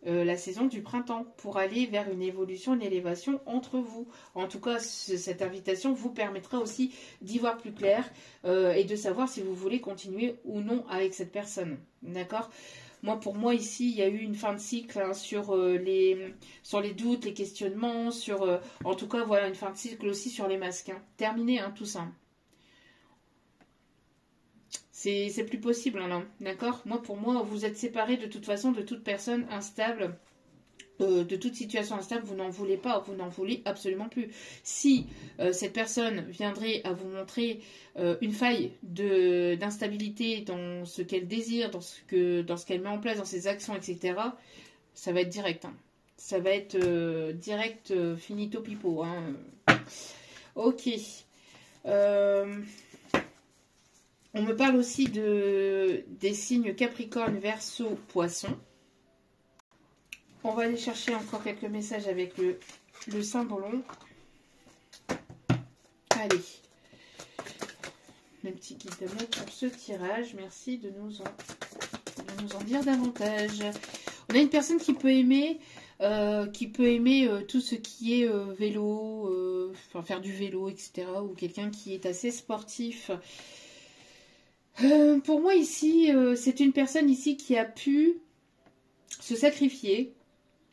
la saison du printemps pour aller vers une évolution, une élévation entre vous. En tout cas, cette invitation vous permettra aussi d'y voir plus clair et de savoir si vous voulez continuer ou non avec cette personne. D'accord ? Pour moi, ici, il y a eu une fin de cycle, hein, sur les doutes, les questionnements, en tout cas, voilà, une fin de cycle aussi sur les masques. Hein. Terminé, hein, tout ça. C'est plus possible, hein, d'accord? Pour moi, vous êtes séparés de toute façon de toute personne instable, de toute situation instable. Vous n'en voulez pas, vous n'en voulez absolument plus. Si cette personne viendrait à vous montrer une faille d'instabilité dans ce qu'elle désire, dans ce qu'elle met en place, dans ses actions, etc., ça va être direct. Hein. Ça va être direct, finito pipo. Hein. Ok. On me parle aussi des signes Capricorne, Verseau, Poisson. On va aller chercher encore quelques messages avec le symbole. Allez. Le petit guide d'amour pour ce tirage. Merci de nous en dire davantage. On a une personne qui peut aimer tout ce qui est vélo, faire du vélo, etc. Ou quelqu'un qui est assez sportif. Pour moi ici, c'est une personne ici qui a pu se sacrifier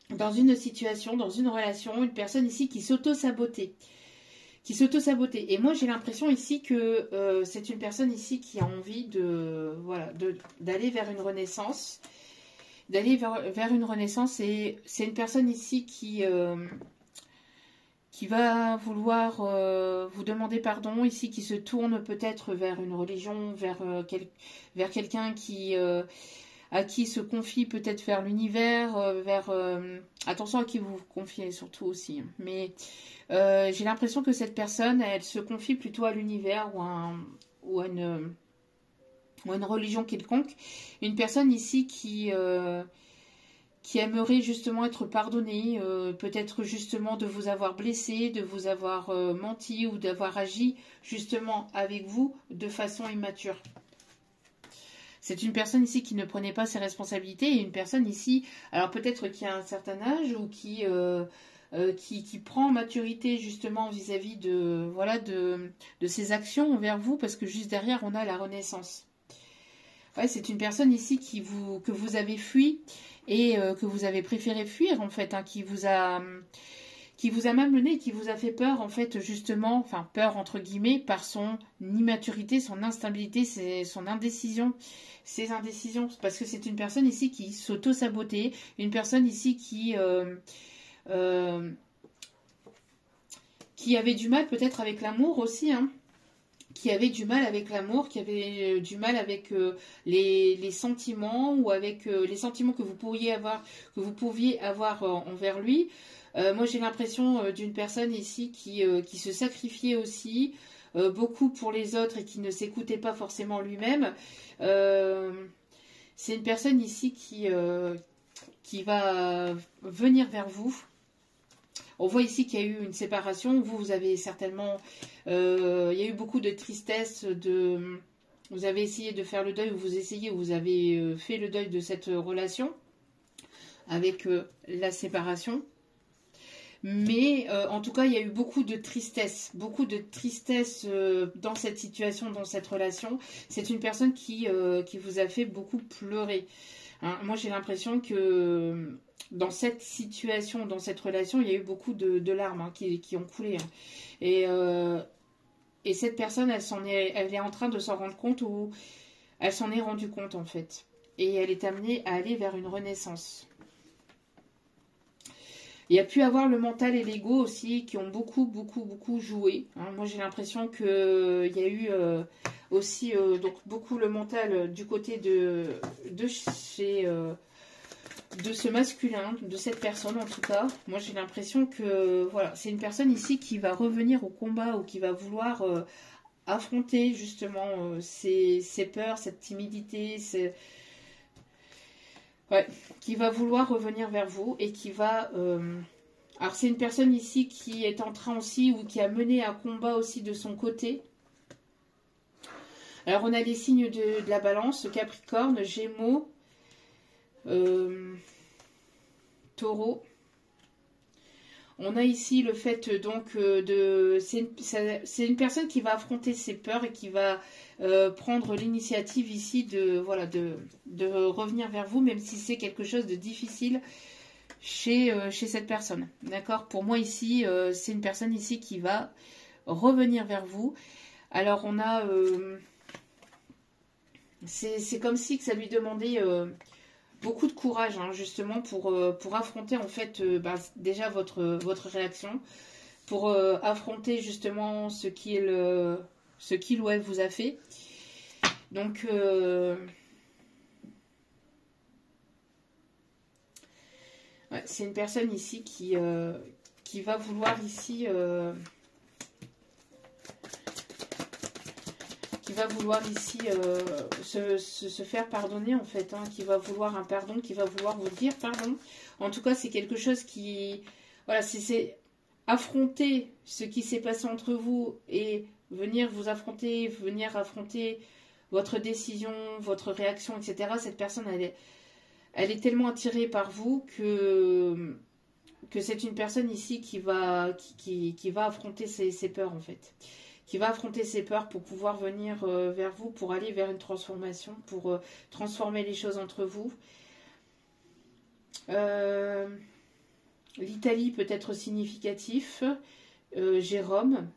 dans une situation, dans une relation, une personne ici qui s'auto-sabotait. Et moi j'ai l'impression ici que c'est une personne ici qui a envie d'aller vers une renaissance. D'aller vers une renaissance, et c'est une personne ici qui va vouloir vous demander pardon, ici, qui se tourne peut-être vers une religion, vers quelqu'un à qui se confie peut-être vers l'univers, attention à qui vous vous confiez surtout aussi. Mais j'ai l'impression que cette personne, elle se confie plutôt à l'univers ou à une religion quelconque. Une personne ici qui aimerait justement être pardonnée, peut-être justement de vous avoir blessé, de vous avoir menti ou d'avoir agi justement avec vous de façon immature. C'est une personne ici qui ne prenait pas ses responsabilités, et une personne ici, alors peut-être qui a un certain âge ou qui prend maturité justement vis-à-vis de ses actions envers vous, parce que juste derrière on a la renaissance. Ouais, c'est une personne ici que vous avez fui et que vous avez préféré fuir en fait, hein, qui vous a qui vous a malmené, qui vous a fait peur, en fait, justement, enfin, peur entre guillemets, par son immaturité, son instabilité, son indécision, ses indécisions. Parce que c'est une personne ici qui s'auto-sabotait, une personne ici euh, qui avait du mal peut-être avec l'amour aussi, hein, qui avait du mal avec l'amour, qui avait du mal avec les sentiments ou avec les sentiments que vous pouviez avoir envers lui. Moi, j'ai l'impression d'une personne ici qui se sacrifiait aussi beaucoup pour les autres et qui ne s'écoutait pas forcément lui-même. C'est une personne ici qui va venir vers vous. On voit ici qu'il y a eu une séparation. Vous avez certainement... il y a eu beaucoup de tristesse. Vous avez essayé de faire le deuil, vous avez fait le deuil de cette relation avec la séparation. Mais en tout cas, il y a eu beaucoup de tristesse dans cette situation, dans cette relation. C'est une personne qui vous a fait beaucoup pleurer. Hein, moi, j'ai l'impression que dans cette situation, dans cette relation, il y a eu beaucoup de larmes hein, qui ont coulé. Hein. Et cette personne, elle est en train de s'en rendre compte ou elle s'en est rendue compte en fait. Et elle est amenée à aller vers une renaissance. Il y a pu avoir le mental et l'ego aussi qui ont beaucoup joué. Hein. Moi, j'ai l'impression qu'il y a eu aussi donc beaucoup le mental du côté de ce masculin, de cette personne en tout cas. Moi, j'ai l'impression que voilà, c'est une personne ici qui va revenir au combat ou qui va vouloir affronter justement ses peurs, cette timidité, ouais, qui va vouloir revenir vers vous et qui va... Alors c'est une personne ici qui est en train aussi ou qui a mené un combat aussi de son côté. Alors on a les signes de la balance, Capricorne, Gémeaux, Taureau. On a ici le fait donc c'est une personne qui va affronter ses peurs et qui va prendre l'initiative ici de revenir vers vous, même si c'est quelque chose de difficile chez cette personne. D'accord? Pour moi ici, c'est une personne ici qui va revenir vers vous. Alors on a... c'est comme si que ça lui demandait... beaucoup de courage hein, justement pour affronter en fait déjà votre réaction, pour affronter justement ce qu'il ou elle vous a fait. Donc ouais, c'est une personne ici qui va vouloir ici se faire pardonner en fait, hein, qui va vouloir un pardon, qui va vouloir vous dire pardon. En tout cas, c'est quelque chose qui... Voilà, c'est affronter ce qui s'est passé entre vous et venir affronter votre décision, votre réaction, etc. Cette personne, elle est tellement attirée par vous que c'est une personne ici qui va affronter ses peurs en fait. Qui va affronter ses peurs pour pouvoir venir vers vous, pour aller vers une transformation, pour transformer les choses entre vous. L'Italie peut être significatif. Jérôme.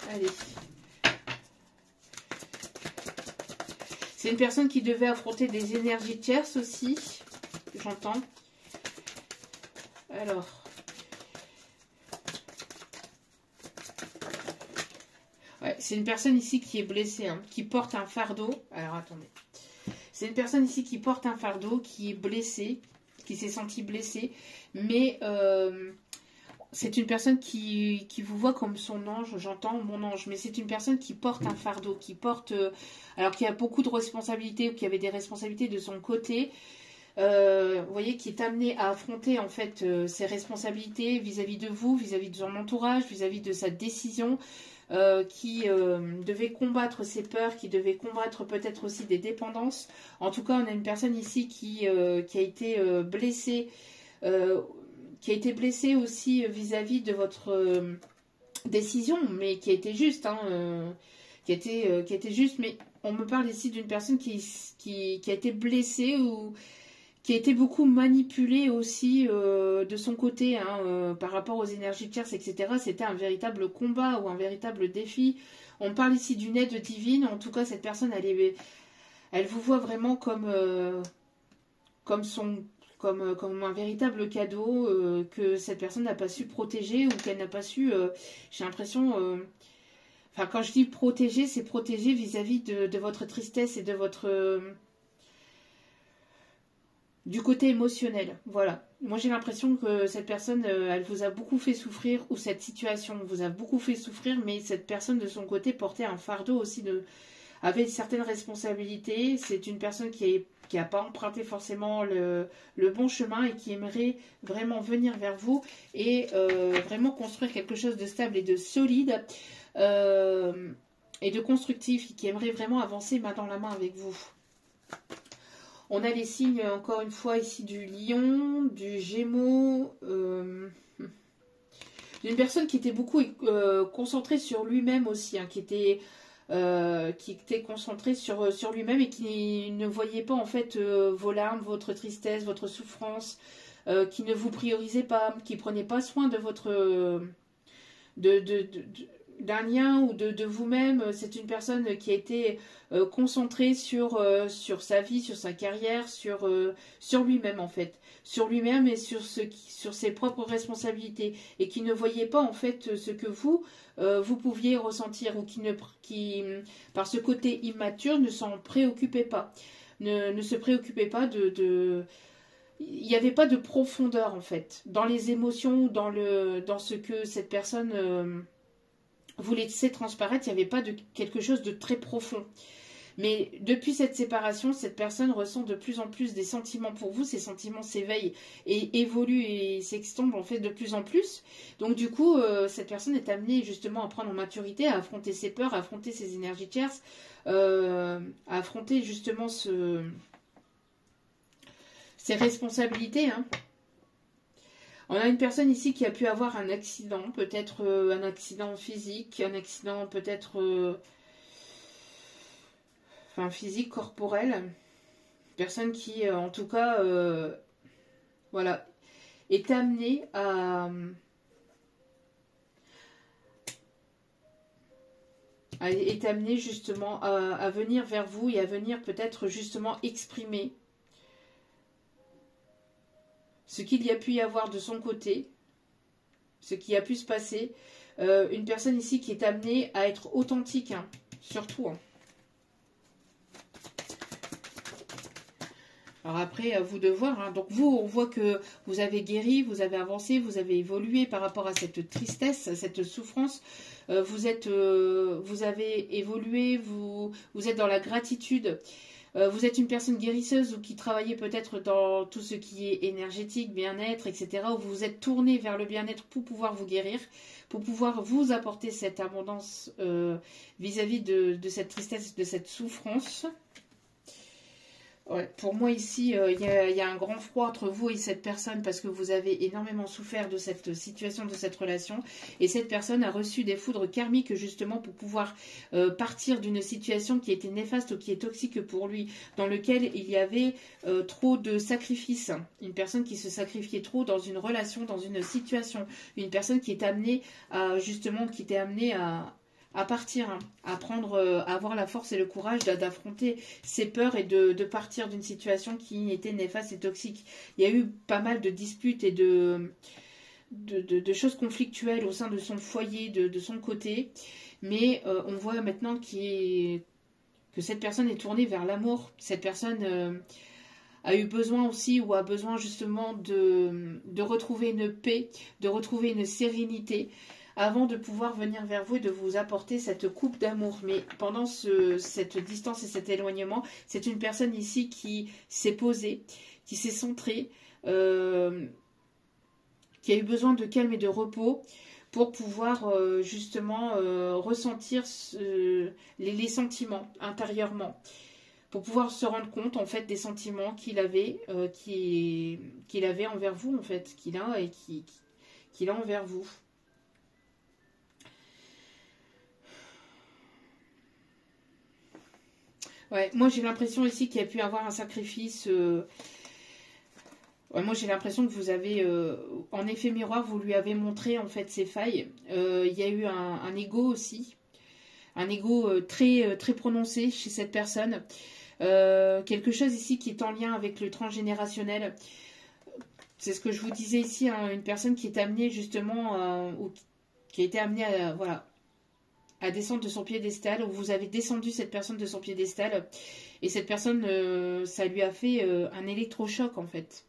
Allez. C'est une personne qui devait affronter des énergies tierces aussi. J'entends. Alors. Ouais, c'est une personne ici qui est blessée, hein, qui porte un fardeau. Alors, attendez. C'est une personne ici qui porte un fardeau, qui est blessée, qui s'est sentie blessée. Mais c'est une personne qui vous voit comme son ange. J'entends mon ange. Mais c'est une personne qui porte un fardeau, qui porte... alors, qui a beaucoup de responsabilités ou qui avait des responsabilités de son côté. Vous voyez, qui est amené à affronter en fait ses responsabilités vis-à-vis de vous, vis-à-vis de son entourage, vis-à-vis de sa décision, qui devait combattre ses peurs, qui devait combattre peut-être aussi des dépendances. En tout cas, on a une personne ici qui a été blessée, aussi vis-à-vis de votre décision, mais qui a été juste, hein, qui a été juste, mais on me parle ici d'une personne qui a été blessée ou qui a été beaucoup manipulée aussi de son côté par rapport aux énergies tierces, etc. C'était un véritable combat ou un véritable défi. On parle ici d'une aide divine. En tout cas, cette personne, elle vous voit vraiment comme un véritable cadeau que cette personne n'a pas su protéger ou qu'elle n'a pas su, j'ai l'impression, enfin quand je dis protéger, c'est protéger vis-à-vis de votre tristesse et de votre du côté émotionnel. Voilà. Moi j'ai l'impression que cette personne, elle vous a beaucoup fait souffrir, ou cette situation vous a beaucoup fait souffrir, mais cette personne de son côté portait un fardeau aussi avait certaines responsabilités. C'est une personne qui n'a pas emprunté forcément le bon chemin et qui aimerait vraiment venir vers vous et vraiment construire quelque chose de stable et de solide et de constructif, qui aimerait vraiment avancer main dans la main avec vous. On a les signes, encore une fois, ici du lion, du gémeaux, d'une personne qui était beaucoup concentrée sur lui-même aussi, qui était concentré sur lui-même et qui ne voyait pas en fait vos larmes, votre tristesse, votre souffrance, qui ne vous priorisait pas, qui prenait pas soin de votre d'un lien ou de vous-même. C'est une personne qui a été concentrée sur sa vie, sur sa carrière, sur lui-même en fait, sur lui-même et sur ses propres responsabilités, et qui ne voyait pas en fait ce que vous pouviez ressentir, ou qui par ce côté immature ne s'en préoccupait pas, ne se préoccupait pas il n'y avait pas de profondeur en fait dans les émotions, dans ce que cette personne vous laissez transparaître. Il n'y avait pas de quelque chose de très profond. Mais depuis cette séparation, cette personne ressent de plus en plus des sentiments pour vous. Ces sentiments s'éveillent et évoluent et s'extombent en fait de plus en plus. Donc du coup, cette personne est amenée justement à prendre en maturité, à affronter ses peurs, à affronter ses énergies tierces, à affronter justement ses responsabilités. On a une personne ici qui a pu avoir un accident, peut-être un accident physique, un accident peut-être physique, corporel. Une personne qui, en tout cas, voilà, est amenée justement à venir vers vous et à venir peut-être justement exprimer ce qu'il y a pu y avoir de son côté, ce qui a pu se passer. Une personne ici qui est amenée à être authentique, surtout. Alors après, à vous de voir. Donc vous, on voit que vous avez guéri, vous avez avancé, vous avez évolué par rapport à cette tristesse, à cette souffrance. Vous avez évolué, vous êtes dans la gratitude. Vous êtes une personne guérisseuse ou qui travaillait peut-être dans tout ce qui est énergétique, bien-être, etc. Ou vous vous êtes tourné vers le bien-être pour pouvoir vous guérir, pour pouvoir vous apporter cette abondance vis-à-vis de cette tristesse, de cette souffrance. Ouais, pour moi ici, il y a un grand froid entre vous et cette personne parce que vous avez énormément souffert de cette situation, de cette relation. Et cette personne a reçu des foudres karmiques justement pour pouvoir partir d'une situation qui était néfaste ou qui est toxique pour lui, dans lequel il y avait trop de sacrifices. Une personne qui se sacrifiait trop dans une relation, dans une situation. Une personne qui est amenée qui était amenée à partir, à avoir la force et le courage d'affronter ses peurs et de partir d'une situation qui était néfaste et toxique. Il y a eu pas mal de disputes et de choses conflictuelles au sein de son foyer, de son côté, mais on voit maintenant que cette personne est tournée vers l'amour. Cette personne a eu besoin aussi, ou a besoin justement de retrouver une paix, de retrouver une sérénité, avant de pouvoir venir vers vous et de vous apporter cette coupe d'amour. Mais pendant cette distance et cet éloignement, c'est une personne ici qui s'est posée, qui s'est centrée, qui a eu besoin de calme et de repos pour pouvoir justement ressentir les sentiments intérieurement, pour pouvoir se rendre compte en fait des sentiments qu'il avait envers vous, en fait, qu'il a et qu'il a envers vous. Ouais, moi j'ai l'impression ici qu'il y a pu avoir un sacrifice. Ouais, moi j'ai l'impression que vous avez, en effet miroir, vous lui avez montré en fait ses failles. Il y a eu un ego aussi, un ego très prononcé chez cette personne. Quelque chose ici qui est en lien avec le transgénérationnel. C'est ce que je vous disais ici, hein, une personne qui est amenée justement, ou qui a été amenée à, voilà, à descendre de son piédestal, ou vous avez descendu cette personne de son piédestal, et cette personne, ça lui a fait un électrochoc en fait.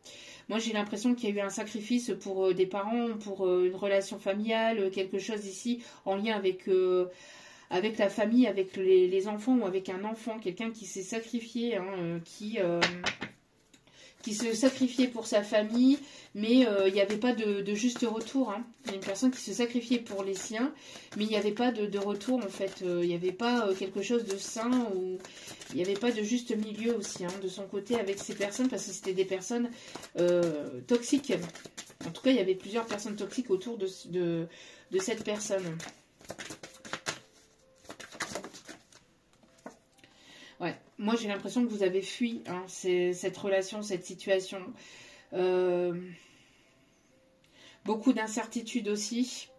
Moi j'ai l'impression qu'il y a eu un sacrifice pour des parents, pour une relation familiale, quelque chose ici en lien avec la famille, avec les enfants ou avec un enfant, quelqu'un qui s'est sacrifié, hein, qui se sacrifiait pour sa famille, mais il n'y avait pas de juste retour. Hein. Il y a une personne qui se sacrifiait pour les siens, mais il n'y avait pas de retour en fait. Il n'y avait pas quelque chose de sain, ou il n'y avait pas de juste milieu aussi, hein, de son côté avec ces personnes, parce que c'était des personnes toxiques. En tout cas, il y avait plusieurs personnes toxiques autour de cette personne. Ouais, moi j'ai l'impression que vous avez fui, hein, cette relation, cette situation. Euh, Beaucoup d'incertitudes aussi.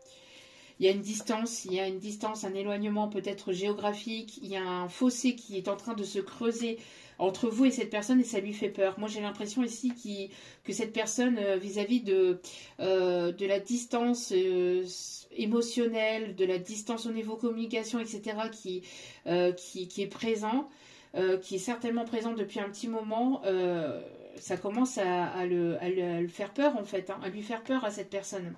Il y a une distance, un éloignement peut-être géographique. Il y a un fossé qui est en train de se creuser entre vous et cette personne, et ça lui fait peur. Moi j'ai l'impression ici que cette personne, vis-à-vis de la distance émotionnelle, de la distance au niveau communication, etc., qui est présent, qui est certainement présent depuis un petit moment, ça commence à le faire peur en fait, hein, à lui faire peur à cette personne.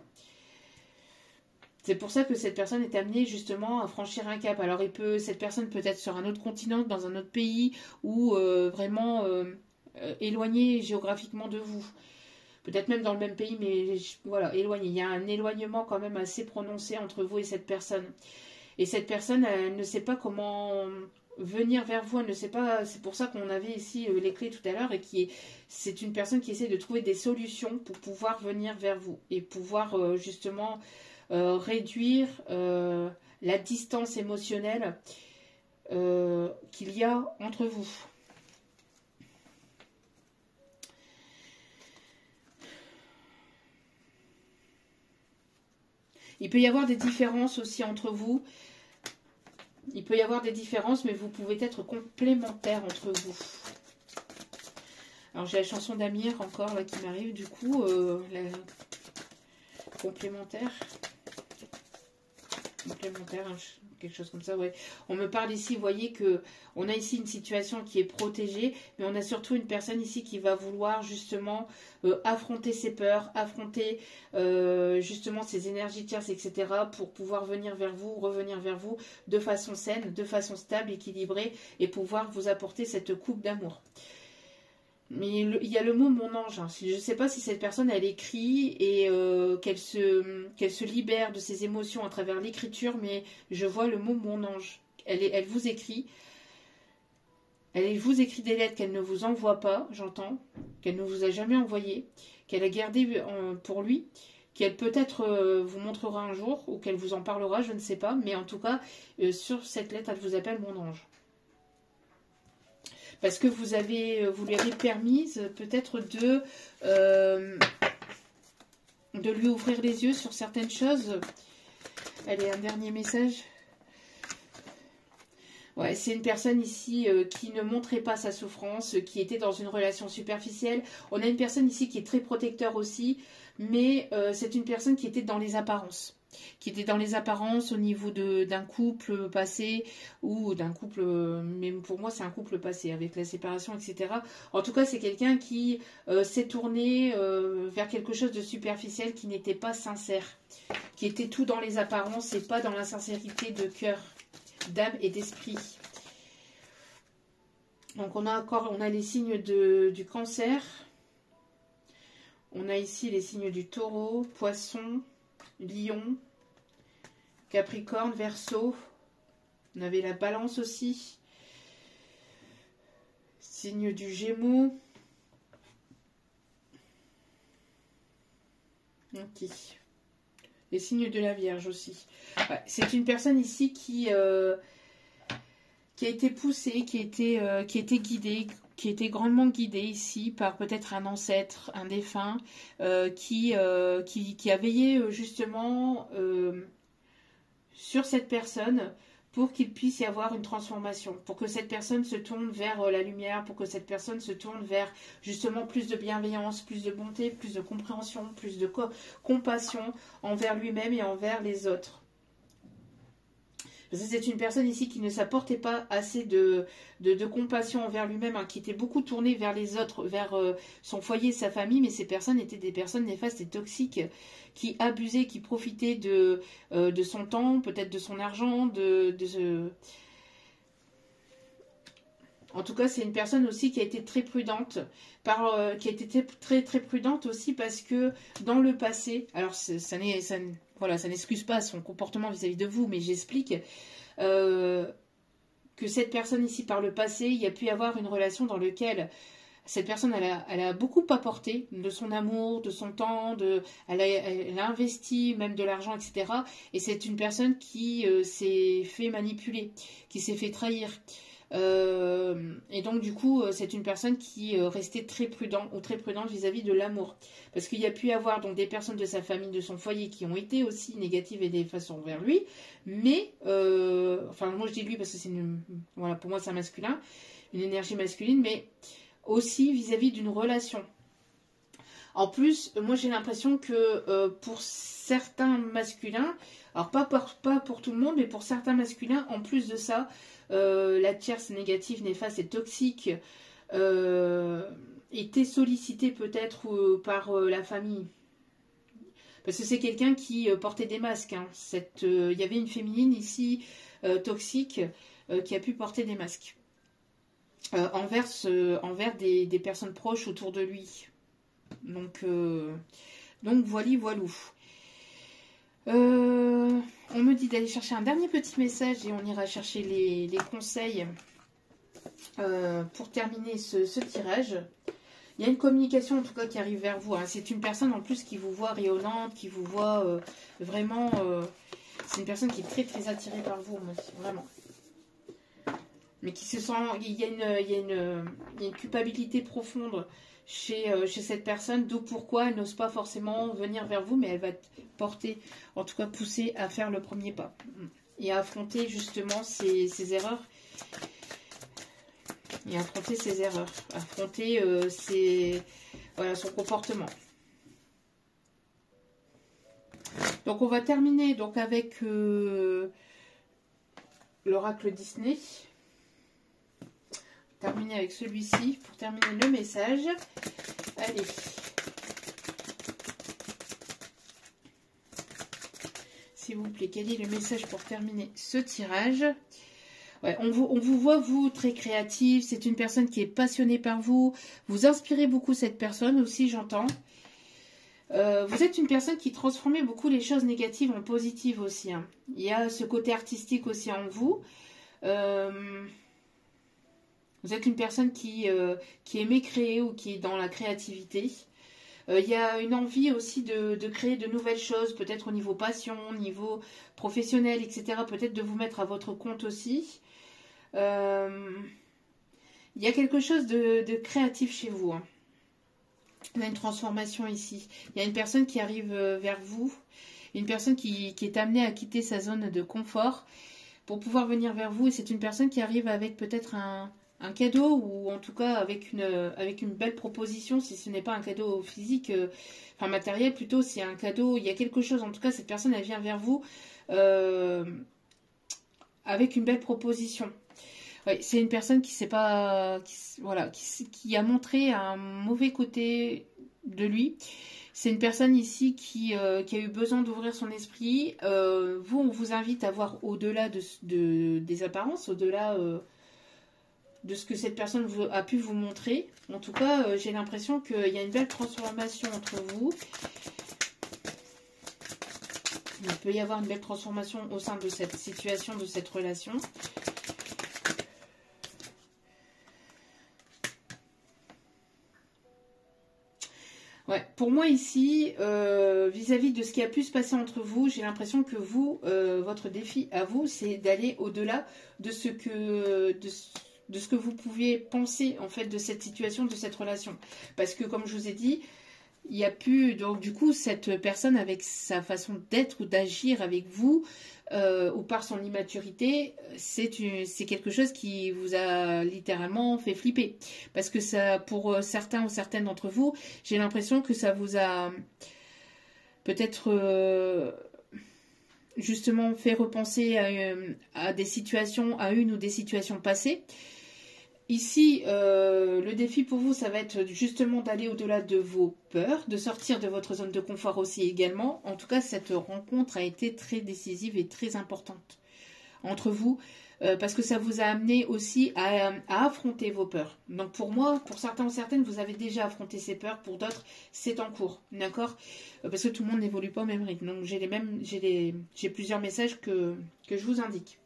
C'est pour ça que cette personne est amenée justement à franchir un cap. Alors cette personne peut être sur un autre continent, dans un autre pays, ou vraiment éloignée géographiquement de vous. Peut-être même dans le même pays, mais voilà, éloignée. Il y a un éloignement quand même assez prononcé entre vous et cette personne. Et cette personne, elle ne sait pas comment venir vers vous, elle ne sait pas. C'est pour ça qu'on avait ici les clés tout à l'heure, et c'est une personne qui essaie de trouver des solutions pour pouvoir venir vers vous et pouvoir justement réduire la distance émotionnelle qu'il y a entre vous. Il peut y avoir des différences aussi entre vous. Il peut y avoir des différences, mais vous pouvez être complémentaires entre vous. Alors j'ai la chanson d'Amir encore là qui m'arrive, du coup, la complémentaire. Complémentaire, hein, quelque chose comme ça, ouais. On me parle ici, vous voyez que on a ici une situation qui est protégée, mais on a surtout une personne ici qui va vouloir justement affronter ses peurs, affronter justement ses énergies tierces, etc., pour pouvoir venir vers vous, revenir vers vous de façon saine, de façon stable, équilibrée, et pouvoir vous apporter cette coupe d'amour. Mais il y a le mot mon ange. Hein. Je ne sais pas si cette personne elle écrit et qu'elle se libère de ses émotions à travers l'écriture, mais je vois le mot mon ange. Elle vous écrit. Elle vous écrit des lettres qu'elle ne vous envoie pas, j'entends, qu'elle ne vous a jamais envoyées, qu'elle a gardées pour lui, qu'elle peut-être vous montrera un jour, ou qu'elle vous en parlera, je ne sais pas, mais en tout cas, sur cette lettre, elle vous appelle mon ange. Parce que vous lui avez permis peut-être de lui ouvrir les yeux sur certaines choses. Allez, un dernier message. Ouais, c'est une personne ici qui ne montrait pas sa souffrance, qui était dans une relation superficielle. On a une personne ici qui est très protecteur aussi, mais c'est une personne qui était dans les apparences. Qui était dans les apparences au niveau d'un couple passé, ou d'un couple, mais pour moi c'est un couple passé avec la séparation, etc. En tout cas c'est quelqu'un qui s'est tourné vers quelque chose de superficiel, qui n'était pas sincère, qui était tout dans les apparences et pas dans la sincérité de cœur, d'âme et d'esprit. Donc on a les signes du cancer, on a ici les signes du taureau, poisson, Lion, Capricorne, Verseau. On avait la balance aussi. Signe du Gémeaux. Ok. Les signes de la Vierge aussi. Ouais, c'est une personne ici qui qui a été poussé, qui a été guidé, qui a été grandement guidé ici par peut-être un ancêtre, un défunt, qui a veillé justement sur cette personne pour qu'il puisse y avoir une transformation, pour que cette personne se tourne vers la lumière, pour que cette personne se tourne vers justement plus de bienveillance, plus de bonté, plus de compréhension, plus de compassion envers lui-même et envers les autres. C'est une personne ici qui ne s'apportait pas assez de compassion envers lui-même, hein, qui était beaucoup tournée vers les autres, vers son foyer, sa famille, mais ces personnes étaient des personnes néfastes et toxiques, qui abusaient, qui profitaient de son temps, peut-être de son argent, En tout cas, c'est une personne aussi qui a été très prudente, qui a été très très prudente aussi parce que dans le passé, alors voilà, ça n'excuse pas son comportement vis-à-vis de vous, mais j'explique que cette personne ici, par le passé, il y a pu y avoir une relation dans laquelle cette personne, elle a beaucoup apporté de son amour, de son temps, elle a investi même de l'argent, etc. Et c'est une personne qui s'est fait manipuler, qui s'est fait trahir. Et donc du coup c'est une personne qui restait très prudente vis-à-vis de l'amour, parce qu'il y a pu y avoir donc des personnes de sa famille, de son foyer, qui ont été aussi négatives et des façons vers lui, mais enfin moi je dis lui parce que voilà, pour moi c'est un masculin, une énergie masculine, mais aussi vis-à-vis d'une relation. En plus, moi j'ai l'impression que pour certains masculins, alors pas pour tout le monde, mais pour certains masculins, en plus de ça, la tierce négative, néfaste et toxique était sollicitée peut-être par la famille. Parce que c'est quelqu'un qui portait des masques. Hein. Il y avait une féminine ici, toxique, qui a pu porter des masques. Envers des personnes proches autour de lui. Donc voilou. On me dit d'aller chercher un dernier petit message et on ira chercher les conseils pour terminer ce tirage. Il y a une communication en tout cas qui arrive vers vous. Hein. C'est une personne en plus qui vous voit rayonnante, qui vous voit vraiment... c'est une personne qui est très très attirée par vous, vraiment. Mais qui se sent... Il y a une culpabilité profonde chez cette personne, d'où pourquoi elle n'ose pas forcément venir vers vous, mais elle va porter, en tout cas pousser à faire le premier pas et à affronter justement ses erreurs. Et affronter ses erreurs, affronter voilà, son comportement. Donc on va terminer donc avec l'oracle Disney. Terminer avec celui-ci pour terminer le message. Allez. S'il vous plaît, quel est le message pour terminer ce tirage? Ouais, on vous voit, vous, très créatif. C'est une personne qui est passionnée par vous. Vous inspirez beaucoup cette personne aussi, j'entends. Vous êtes une personne qui transformait beaucoup les choses négatives en positives aussi. Hein. Il y a ce côté artistique aussi en vous. Vous êtes une personne qui aimait créer ou qui est dans la créativité. Il y a une envie aussi de créer de nouvelles choses, peut-être au niveau passion, au niveau professionnel, etc. Peut-être de vous mettre à votre compte aussi. Il y a quelque chose de créatif chez vous. Hein. Il y a une transformation ici. Il y a une personne qui arrive vers vous, une personne qui est amenée à quitter sa zone de confort pour pouvoir venir vers vous. Et c'est une personne qui arrive avec peut-être un cadeau, ou en tout cas avec une belle proposition, si ce n'est pas un cadeau physique, enfin matériel plutôt, c'est un cadeau, il y a quelque chose, en tout cas cette personne elle vient vers vous avec une belle proposition. Ouais, c'est une personne qui a montré un mauvais côté de lui. C'est une personne ici qui a eu besoin d'ouvrir son esprit. Vous, on vous invite à voir au-delà des apparences, au-delà de ce que cette personne a pu vous montrer. En tout cas, j'ai l'impression qu'il y a une belle transformation entre vous. Il peut y avoir une belle transformation au sein de cette situation, de cette relation. Ouais, pour moi ici, vis-à-vis de ce qui a pu se passer entre vous, j'ai l'impression que vous, votre défi à vous, c'est d'aller au-delà de ce que... de ce que vous pouviez penser en fait de cette situation, de cette relation. Parce que comme je vous ai dit, il y a pu, donc du coup, cette personne avec sa façon d'être ou d'agir avec vous, ou par son immaturité, c'est quelque chose qui vous a littéralement fait flipper. Parce que ça, pour certains ou certaines d'entre vous, j'ai l'impression que ça vous a peut-être justement fait repenser à des situations, à une ou des situations passées. Ici, le défi pour vous, ça va être justement d'aller au-delà de vos peurs, de sortir de votre zone de confort aussi également. En tout cas, cette rencontre a été très décisive et très importante entre vous, parce que ça vous a amené aussi à affronter vos peurs. Donc pour moi, pour certains ou certaines, vous avez déjà affronté ces peurs, pour d'autres, c'est en cours, d'accord? Parce que tout le monde n'évolue pas au même rythme. Donc j'ai plusieurs messages que je vous indique.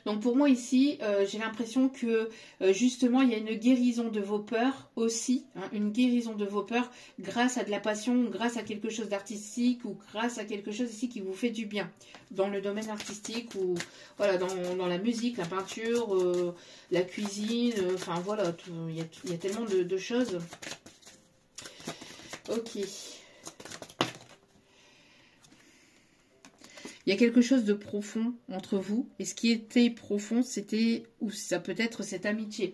Donc pour moi ici, j'ai l'impression que justement il y a une guérison de vos peurs aussi, hein, une guérison de vos peurs grâce à de la passion, grâce à quelque chose d'artistique ou grâce à quelque chose ici qui vous fait du bien dans le domaine artistique ou voilà dans la musique, la peinture, la cuisine, enfin voilà, il y a tellement de choses. Ok. Il y a quelque chose de profond entre vous. Et ce qui était profond, c'était, ou ça peut être cette amitié.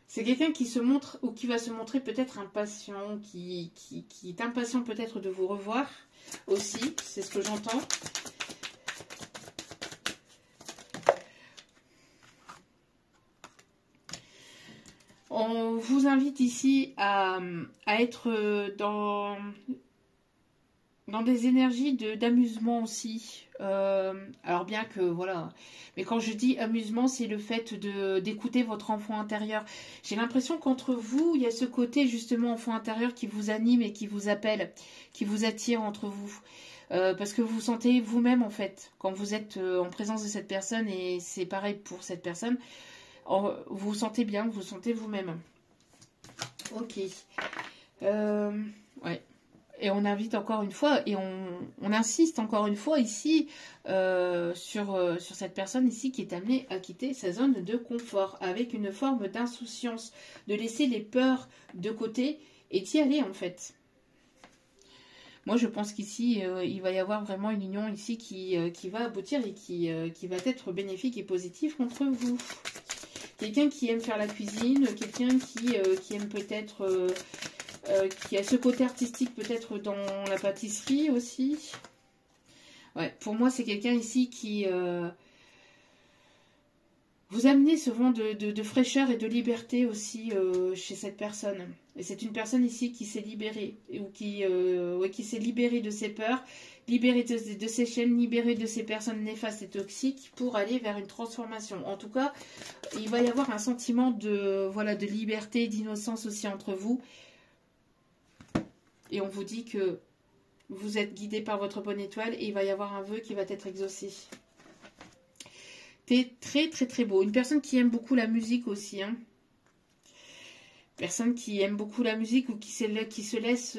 C'est quelqu'un qui se montre, ou qui va se montrer peut-être impatient, qui est impatient peut-être de vous revoir aussi. C'est ce que j'entends. On vous invite ici à être dans des énergies d'amusement aussi. Alors bien que, voilà. Mais quand je dis amusement, c'est le fait d'écouter votre enfant intérieur. J'ai l'impression qu'entre vous, il y a ce côté justement enfant intérieur qui vous anime et qui vous appelle, qui vous attire entre vous. Parce que vous vous sentez vous-même en fait, quand vous êtes en présence de cette personne, et c'est pareil pour cette personne. Vous vous sentez bien, vous vous sentez vous-même. Ok. Ouais. Et on invite encore une fois, et on insiste encore une fois ici sur cette personne ici qui est amenée à quitter sa zone de confort avec une forme d'insouciance, de laisser les peurs de côté et d'y aller en fait. Moi je pense qu'ici il va y avoir vraiment une union ici qui va aboutir et qui va être bénéfique et positive entre vous. Quelqu'un qui aime faire la cuisine, quelqu'un qui aime peut-être, qui a ce côté artistique peut-être dans la pâtisserie aussi. Ouais, pour moi c'est quelqu'un ici qui vous amenez ce vent de fraîcheur et de liberté aussi chez cette personne. Et c'est une personne ici qui s'est libérée, ou qui s'est libérée de ses peurs, libérée de ses chaînes, libérée de ces personnes néfastes et toxiques pour aller vers une transformation. En tout cas, il va y avoir un sentiment de liberté, d'innocence aussi entre vous. Et on vous dit que vous êtes guidé par votre bonne étoile et il va y avoir un vœu qui va être exaucé. C'est très très très beau. Une personne qui aime beaucoup la musique aussi. Hein. Personne qui aime beaucoup la musique ou qui se laisse...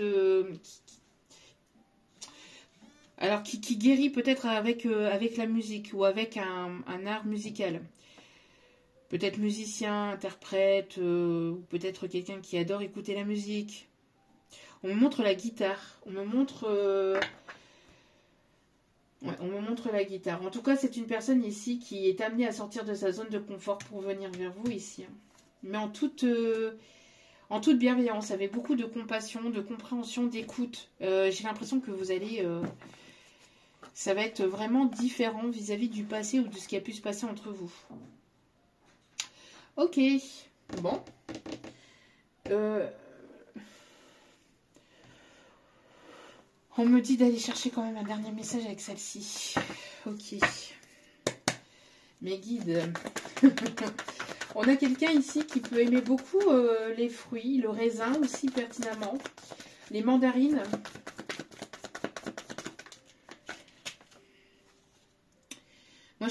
alors qui guérit peut-être avec la musique ou avec un art musical. Peut-être musicien, interprète, ou peut-être quelqu'un qui adore écouter la musique. On me montre la guitare. On me montre... Ouais, on me montre la guitare. En tout cas, c'est une personne ici qui est amenée à sortir de sa zone de confort pour venir vers vous ici. Mais en toute bienveillance, avec beaucoup de compassion, de compréhension, d'écoute. J'ai l'impression que vous allez... ça va être vraiment différent vis-à-vis du passé ou de ce qui a pu se passer entre vous. Ok. Bon. On me dit d'aller chercher quand même un dernier message avec celle-ci. Ok. Mes guides. On a quelqu'un ici qui peut aimer beaucoup les fruits, le raisin aussi pertinemment, les mandarines.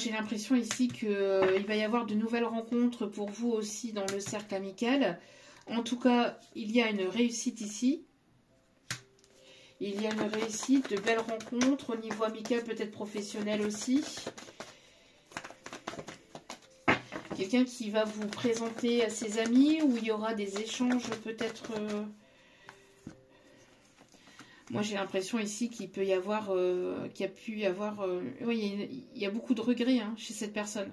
j'ai l'impression ici qu'il va y avoir de nouvelles rencontres pour vous aussi dans le cercle amical. En tout cas, il y a une réussite ici. Il y a une réussite, de belles rencontres au niveau amical, peut-être professionnel aussi. Quelqu'un qui va vous présenter à ses amis, où il y aura des échanges peut-être... Moi, j'ai l'impression ici qu'il peut y avoir, qu'il y a pu y avoir... oui, il y a beaucoup de regrets chez cette personne.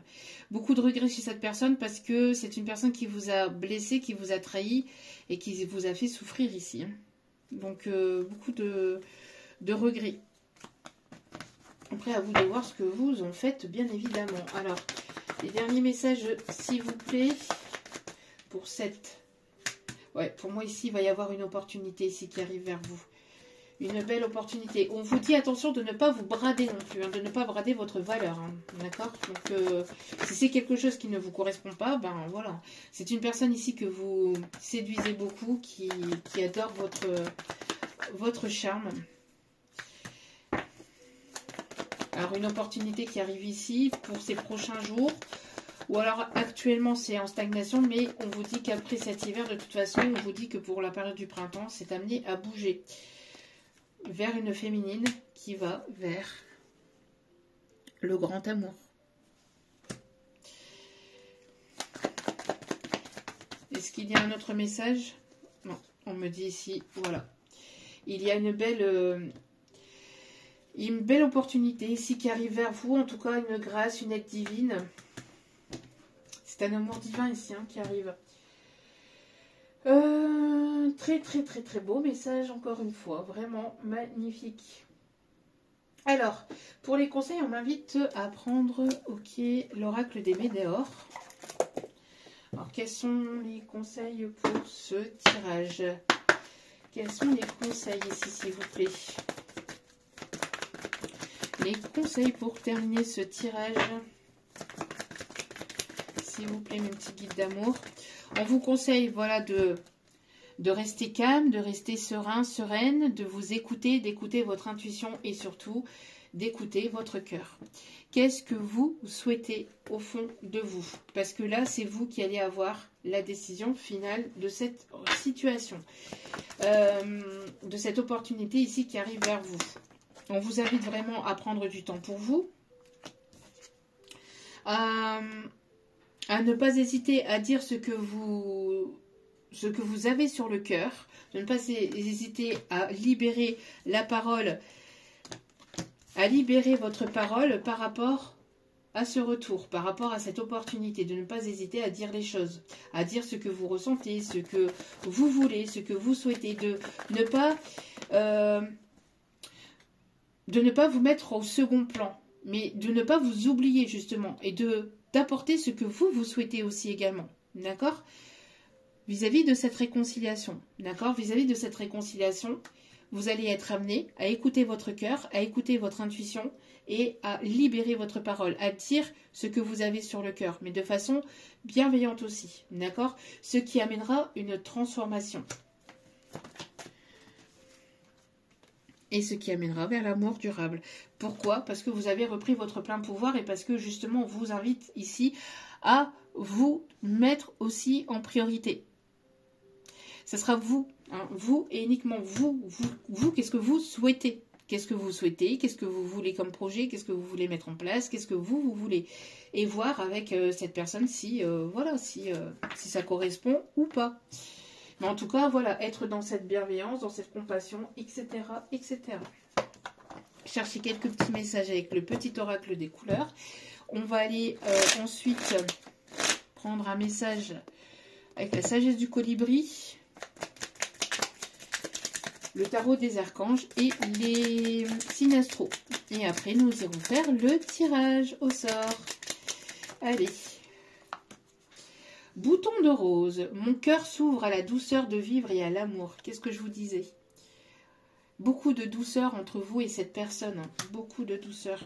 Beaucoup de regrets chez cette personne parce que c'est une personne qui vous a blessé, qui vous a trahi et qui vous a fait souffrir ici. Donc, beaucoup de regrets. Après, à vous de voir ce que vous en faites, bien évidemment. Alors, les derniers messages, s'il vous plaît, pour cette... Ouais, pour moi, ici, il va y avoir une opportunité ici qui arrive vers vous. Une belle opportunité. On vous dit attention de ne pas vous brader non plus, de ne pas brader votre valeur. D'accord? Donc, si c'est quelque chose qui ne vous correspond pas, ben voilà. C'est une personne ici que vous séduisez beaucoup, qui adore votre charme. Alors, une opportunité qui arrive ici pour ces prochains jours. Ou alors, actuellement, c'est en stagnation, mais on vous dit qu'après cet hiver, de toute façon, on vous dit que pour la période du printemps, c'est amené à bouger vers une féminine qui va vers le grand amour. Est-ce qu'il y a un autre message? Non, on me dit ici, voilà. Il y a une belle opportunité ici qui arrive vers vous, en tout cas une grâce, une aide divine. C'est un amour divin ici qui arrive. Très très très très beau message encore une fois, vraiment magnifique. Alors, pour les conseils, on m'invite à prendre, l'oracle des Médéors. Alors, quels sont les conseils pour ce tirage? Quels sont les conseils ici, s'il vous plaît? Les conseils pour terminer ce tirage, s'il vous plaît, mes petits guides d'amour. On vous conseille, voilà, de rester calme, de rester serein, sereine, de vous écouter, d'écouter votre intuition et surtout d'écouter votre cœur. Qu'est-ce que vous souhaitez au fond de vous? Parce que là, c'est vous qui allez avoir la décision finale de cette situation, de cette opportunité ici qui arrive vers vous. On vous invite vraiment à prendre du temps pour vous, à ne pas hésiter à dire ce que vous avez sur le cœur, de ne pas hésiter à libérer la parole, à libérer votre parole par rapport à ce retour, par rapport à cette opportunité, de ne pas hésiter à dire les choses, à dire ce que vous ressentez, ce que vous voulez, ce que vous souhaitez, de ne pas vous mettre au second plan, mais de ne pas vous oublier justement, et d'apporter ce que vous souhaitez aussi également, d'accord? Vis-à-vis de cette réconciliation, d'accord? Vis-à-vis de cette réconciliation, vous allez être amené à écouter votre cœur, à écouter votre intuition et à libérer votre parole, à dire ce que vous avez sur le cœur, mais de façon bienveillante aussi, d'accord? Ce qui amènera une transformation. Et ce qui amènera vers l'amour durable. Pourquoi? Parce que vous avez repris votre plein pouvoir et parce que justement on vous invite ici à vous mettre aussi en priorité. Ce sera vous, vous et uniquement vous, qu'est-ce que vous souhaitez? Qu'est-ce que vous souhaitez? Qu'est-ce que vous voulez comme projet? Qu'est-ce que vous voulez mettre en place? Qu'est-ce que vous voulez? Et voir avec cette personne si, si ça correspond ou pas. Mais en tout cas, voilà, être dans cette bienveillance, dans cette compassion, etc., etc. Cherchez quelques petits messages avec le petit oracle des couleurs. On va aller ensuite prendre un message avec la sagesse du colibri, le tarot des archanges et les signes astro. Et après, nous irons faire le tirage au sort. Allez. Bouton de rose. Mon cœur s'ouvre à la douceur de vivre et à l'amour. Qu'est-ce que je vous disais? Beaucoup de douceur entre vous et cette personne. Beaucoup de douceur.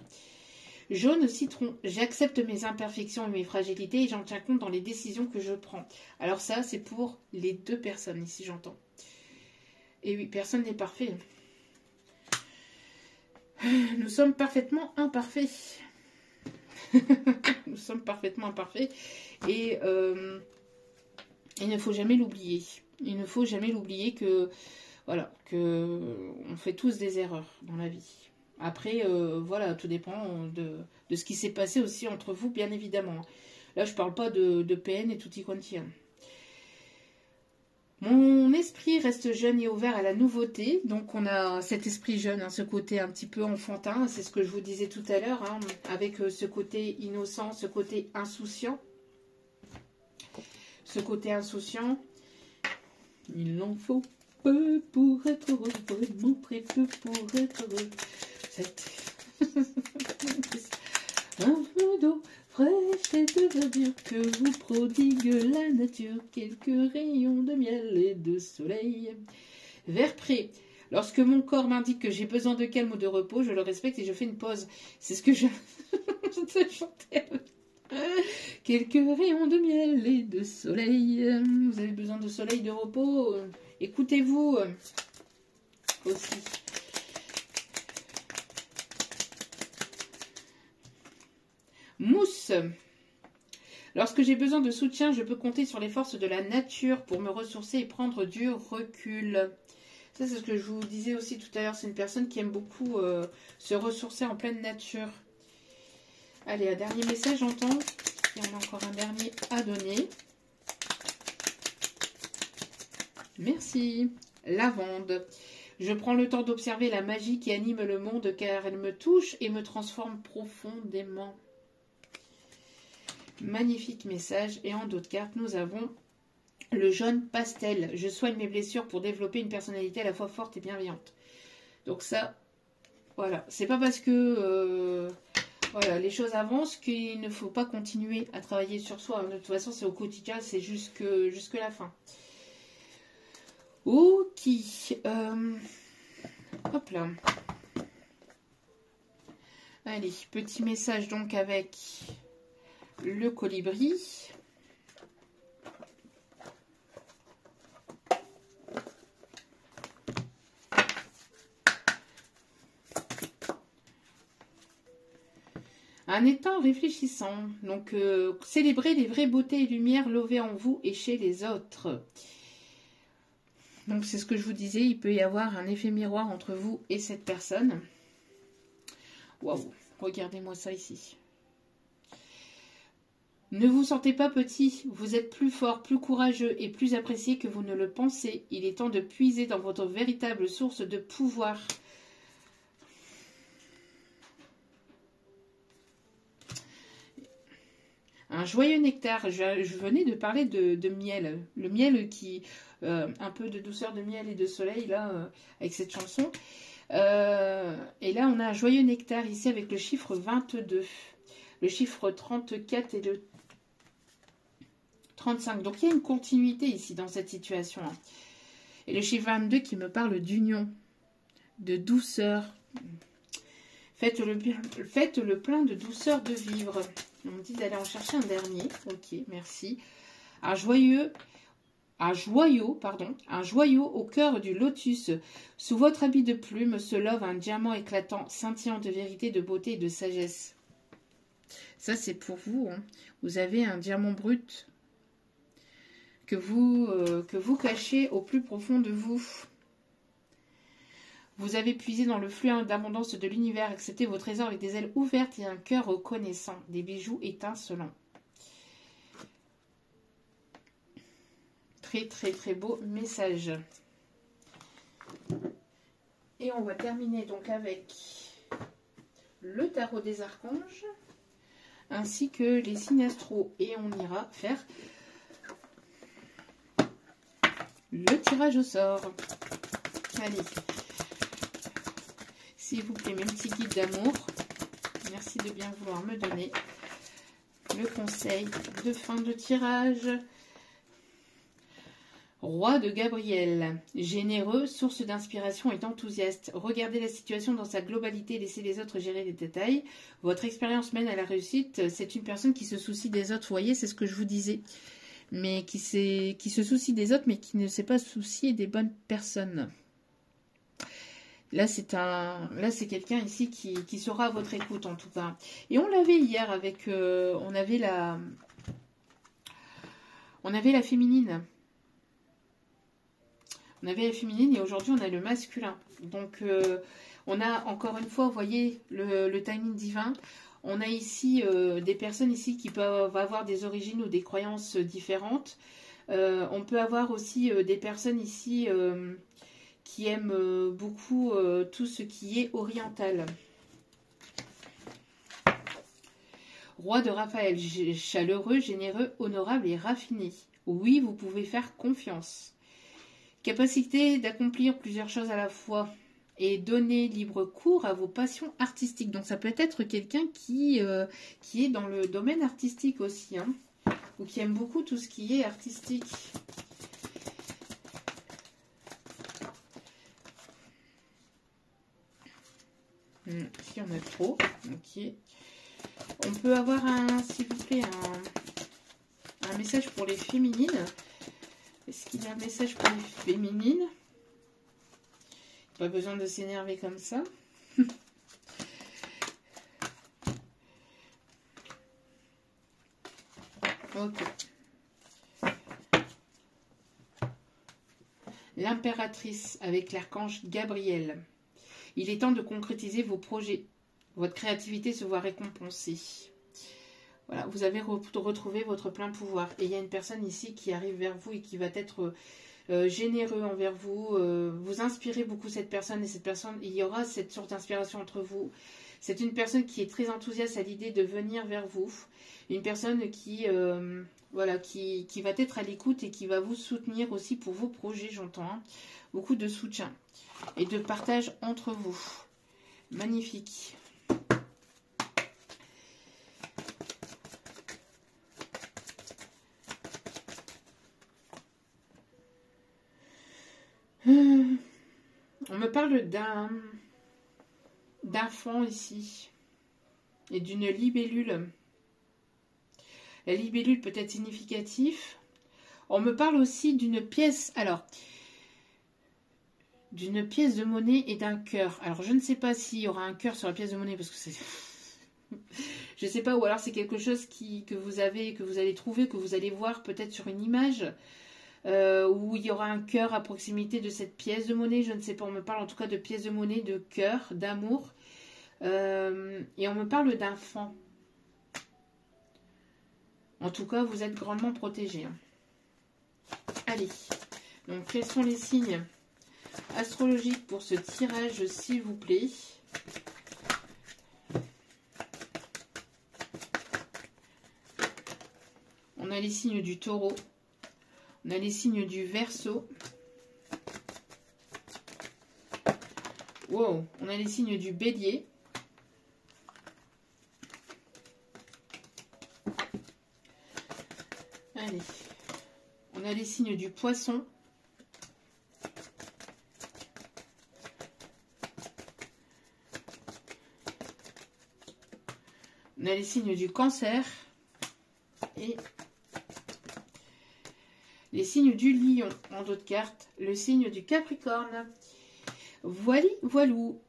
Jaune citron. J'accepte mes imperfections et mes fragilités et j'en tiens compte dans les décisions que je prends. Alors ça, c'est pour les deux personnes ici, j'entends. Et oui, personne n'est parfait. Nous sommes parfaitement imparfaits. Nous sommes parfaitement imparfaits. Et il ne faut jamais l'oublier. Il ne faut jamais l'oublier que, voilà, que on fait tous des erreurs dans la vie. Après, voilà, tout dépend de ce qui s'est passé aussi entre vous, bien évidemment. Là, je parle pas de peine et tutti quanti. Mon esprit reste jeune et ouvert à la nouveauté. Donc, on a cet esprit jeune, hein, ce côté un petit peu enfantin. C'est ce que je vous disais tout à l'heure, hein, avec ce côté innocent, ce côté insouciant. Ce côté insouciant. Il en faut peu pour être heureux, vraiment très peu pour être heureux. Un peu d'eau fraîche et de verdure que vous prodigue la nature, quelques rayons de miel et de soleil. Vers près. Lorsque mon corps m'indique que j'ai besoin de calme ou de repos, je le respecte et je fais une pause. C'est ce que je chantais. Quelques rayons de miel et de soleil. Vous avez besoin de soleil, de repos. Écoutez-vous aussi. Mousse. Lorsque j'ai besoin de soutien, je peux compter sur les forces de la nature pour me ressourcer et prendre du recul. Ça, c'est ce que je vous disais aussi tout à l'heure. C'est une personne qui aime beaucoup se ressourcer en pleine nature. Allez, un dernier message, j'entends. Il y en a encore un dernier à donner. Merci. Lavande. Je prends le temps d'observer la magie qui anime le monde car elle me touche et me transforme profondément. Magnifique message. Et en d'autres cartes, nous avons le jaune pastel. Je soigne mes blessures pour développer une personnalité à la fois forte et bienveillante. Donc ça, voilà. C'est pas parce que voilà, les choses avancent qu'il ne faut pas continuer à travailler sur soi. De toute façon, c'est au quotidien, c'est jusque la fin. Ok. Hop là. Allez, petit message donc avec le colibri. Un étang réfléchissant. Donc, célébrez les vraies beautés et lumières lovées en vous et chez les autres. Donc, c'est ce que je vous disais. Il peut y avoir un effet miroir entre vous et cette personne. Waouh, regardez-moi ça ici. Ne vous sentez pas petit. Vous êtes plus fort, plus courageux et plus apprécié que vous ne le pensez. Il est temps de puiser dans votre véritable source de pouvoir. Un joyeux nectar. Je venais de parler de miel. Le miel qui... un peu de douceur de miel et de soleil, là, avec cette chanson. Et là, on a un joyeux nectar ici avec le chiffre 22. Le chiffre 34 et le 35. Donc, il y a une continuité ici dans cette situation. Et le chiffre 22 qui me parle d'union, de douceur. Faites le plein de douceur de vivre. On me dit d'aller en chercher un dernier. Ok, merci. Un joyau au cœur du lotus. Sous votre habit de plume se love un diamant éclatant, scintillant de vérité, de beauté et de sagesse. Ça, c'est pour vous. Hein. Vous avez un diamant brut que vous cachez au plus profond de vous. Vous avez puisé dans le flux d'abondance de l'univers, acceptez vos trésors avec des ailes ouvertes et un cœur reconnaissant, des bijoux étincelants. Très très très beau message. Et on va terminer donc avec le tarot des archanges ainsi que les signes astro. Et on ira faire le tirage au sort. Allez. S'il vous plaît, mes petits guides d'amour, merci de bien vouloir me donner le conseil de fin de tirage. Roi de Gabriel, généreux, source d'inspiration et d'enthousiaste. Regardez la situation dans sa globalité, laissez les autres gérer les détails. Votre expérience mène à la réussite. C'est une personne qui se soucie des autres, vous voyez, c'est ce que je vous disais. Mais qui se soucie des autres, mais qui ne sait pas soucier des bonnes personnes. Là, c'est quelqu'un ici qui sera à votre écoute, en tout cas. Et on l'avait hier avec... on avait la féminine. On avait la féminine et aujourd'hui, on a le masculin. Donc, on a encore une fois, vous voyez, le timing divin. On a ici des personnes ici qui peuvent avoir des origines ou des croyances différentes. On peut avoir aussi des personnes ici qui aiment beaucoup tout ce qui est oriental. Roi de Raphaël, chaleureux, généreux, honorable et raffiné. Oui, vous pouvez faire confiance. Capacité d'accomplir plusieurs choses à la fois et donner libre cours à vos passions artistiques. Donc ça peut être quelqu'un qui est dans le domaine artistique aussi, hein, ou qui aime beaucoup tout ce qui est artistique. Ici on a trop. Ok. On peut avoir s'il vous plaît, un message pour les féminines. Est-ce qu'il y a un message pour les féminines? Pas besoin de s'énerver comme ça. Ok. L'impératrice avec l'archange Gabriel. Il est temps de concrétiser vos projets. Votre créativité se voit récompensée. Voilà, vous avez retrouvé votre plein pouvoir. Et il y a une personne ici qui arrive vers vous et qui va être généreux envers vous. Vous inspirez beaucoup cette personne et cette personne, il y aura cette sorte d'inspiration entre vous. C'est une personne qui est très enthousiaste à l'idée de venir vers vous. Une personne qui, voilà, qui va être à l'écoute et qui va vous soutenir aussi pour vos projets, j'entends. Hein. Beaucoup de soutien et de partage entre vous. Magnifique. On me parle d'un fond ici et d'une libellule. La libellule peut être significative. On me parle aussi d'une pièce. Alors, d'une pièce de monnaie et d'un cœur. Alors, je ne sais pas s'il y aura un cœur sur la pièce de monnaie parce que c'est... je ne sais pas, ou alors c'est quelque chose que vous allez trouver, que vous allez voir peut-être sur une image. Où il y aura un cœur à proximité de cette pièce de monnaie, je ne sais pas, on me parle en tout cas de pièce de monnaie, de cœur, d'amour, et on me parle d'un fan. En tout cas, vous êtes grandement protégés. Hein. Allez, donc quels sont les signes astrologiques pour ce tirage, s'il vous plaît? On a les signes du Taureau. On a les signes du Verseau. Wow, on a les signes du Bélier. Allez. On a les signes du Poisson. On a les signes du Cancer. Et les signes du Lion, en d'autres cartes, le signe du Capricorne. Voilou.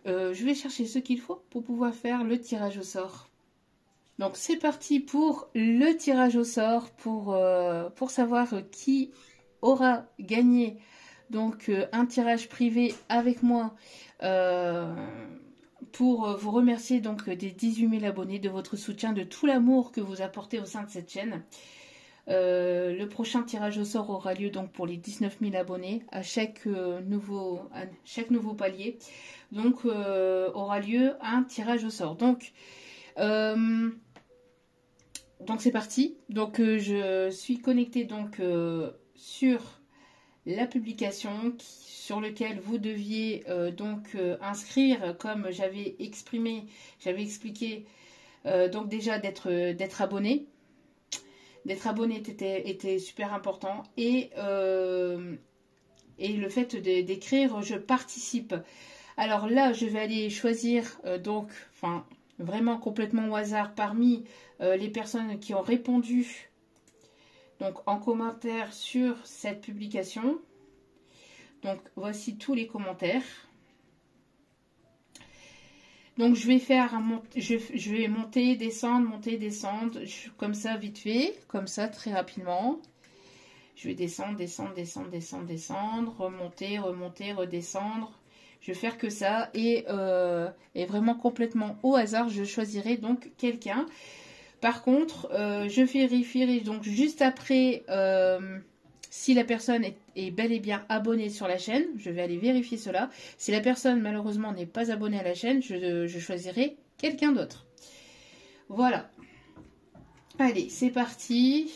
Je vais chercher ce qu'il faut pour pouvoir faire le tirage au sort. Donc c'est parti pour le tirage au sort, pour savoir qui aura gagné donc un tirage privé avec moi pour vous remercier donc des 18 000 abonnés, de votre soutien, de tout l'amour que vous apportez au sein de cette chaîne. Le prochain tirage au sort aura lieu donc pour les 19 000 abonnés à chaque nouveau palier. Donc aura lieu un tirage au sort. Donc c'est parti. Donc je suis connectée donc sur la publication sur lequel vous deviez inscrire, comme j'avais expliqué donc déjà d'être abonné. D'être abonné était super important. Et le fait d'écrire je participe. Alors là, je vais aller choisir vraiment complètement au hasard parmi les personnes qui ont répondu donc en commentaire sur cette publication. Donc voici tous les commentaires. Donc je vais faire je vais monter, descendre, comme ça vite fait, comme ça très rapidement. Je vais descendre, remonter, redescendre. Je vais faire que ça et vraiment complètement au hasard, je choisirai donc quelqu'un. Par contre, je vérifierai donc juste après si la personne est bel et bien abonnée sur la chaîne. Je vais aller vérifier cela. Si la personne malheureusement n'est pas abonnée à la chaîne, je choisirai quelqu'un d'autre. Voilà. Allez, c'est parti.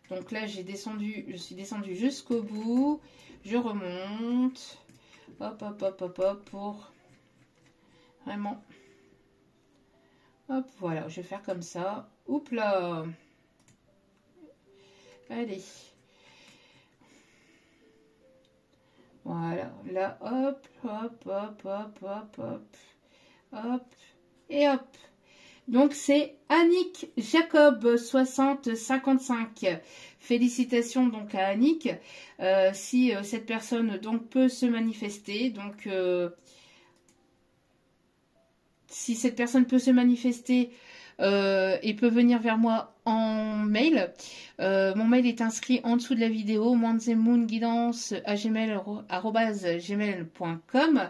Donc là, je suis descendue jusqu'au bout. Je remonte. Hop, hop, hop, hop, hop, pour vraiment... Hop, voilà, je vais faire comme ça. Oups là. Allez. Voilà, là, hop, hop, hop, hop, hop, hop, hop, et hop. Donc, c'est Annick Jacob 6055. Félicitations donc à Annick. Si cette personne donc peut se manifester, donc si cette personne peut se manifester et peut venir vers moi en mail, mon mail est inscrit en dessous de la vidéo, moonzemoonguidance@gmail.com.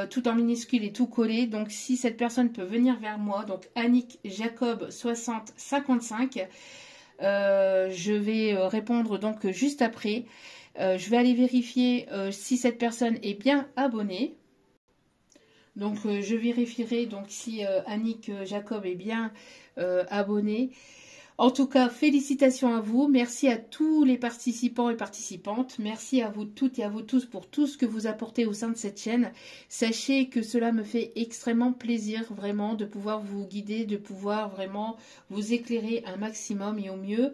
Tout en minuscule et tout collé. Donc si cette personne peut venir vers moi, donc Annick Jacob 6055, je vais répondre donc juste après. Je vais aller vérifier si cette personne est bien abonnée. Donc je vérifierai donc si Annick Jacob est bien abonnée. En tout cas, félicitations à vous. Merci à tous les participants et participantes. Merci à vous toutes et à vous tous pour tout ce que vous apportez au sein de cette chaîne. Sachez que cela me fait extrêmement plaisir vraiment de pouvoir vous guider, de pouvoir vraiment vous éclairer un maximum et au mieux.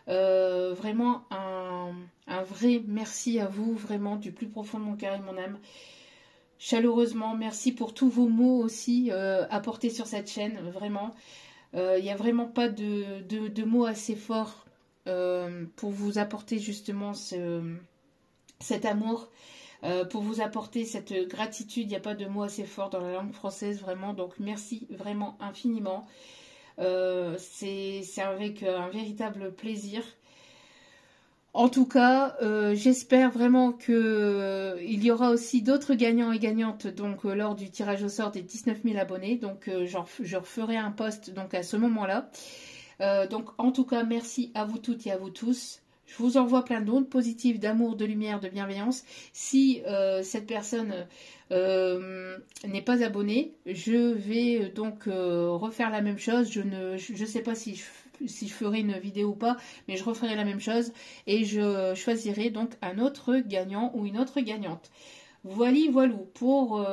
Vraiment un vrai merci à vous, vraiment du plus profond de mon cœur et de mon âme. Chaleureusement, merci pour tous vos mots aussi apportés sur cette chaîne, vraiment. Il n'y a vraiment pas de mots assez forts pour vous apporter justement cet amour, pour vous apporter cette gratitude. Il n'y a pas de mots assez forts dans la langue française, vraiment. Donc, merci vraiment infiniment. C'est avec un véritable plaisir. En tout cas, j'espère vraiment que il y aura aussi d'autres gagnants et gagnantes donc lors du tirage au sort des 19 000 abonnés. Donc, je referai un post donc à ce moment-là. Donc, en tout cas, merci à vous toutes et à vous tous. Je vous envoie plein d'ondes positives, d'amour, de lumière, de bienveillance. Si cette personne n'est pas abonnée, je vais donc refaire la même chose. Je ne sais pas si je ferai une vidéo ou pas, mais je referai la même chose et je choisirai donc un autre gagnant ou une autre gagnante. Voilou pour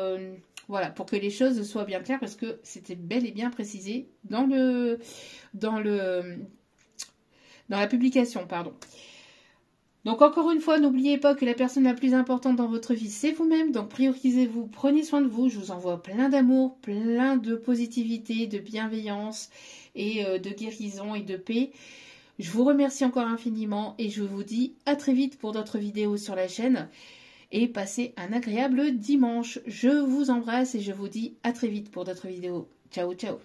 voilà, pour que les choses soient bien claires, parce que c'était bel et bien précisé dans la publication, pardon. Donc encore une fois, n'oubliez pas que la personne la plus importante dans votre vie, c'est vous-même. Donc priorisez-vous, prenez soin de vous. Je vous envoie plein d'amour, plein de positivité, de bienveillance et de guérison et de paix. Je vous remercie encore infiniment et je vous dis à très vite pour d'autres vidéos sur la chaîne. Et passez un agréable dimanche. Je vous embrasse et je vous dis à très vite pour d'autres vidéos. Ciao, ciao.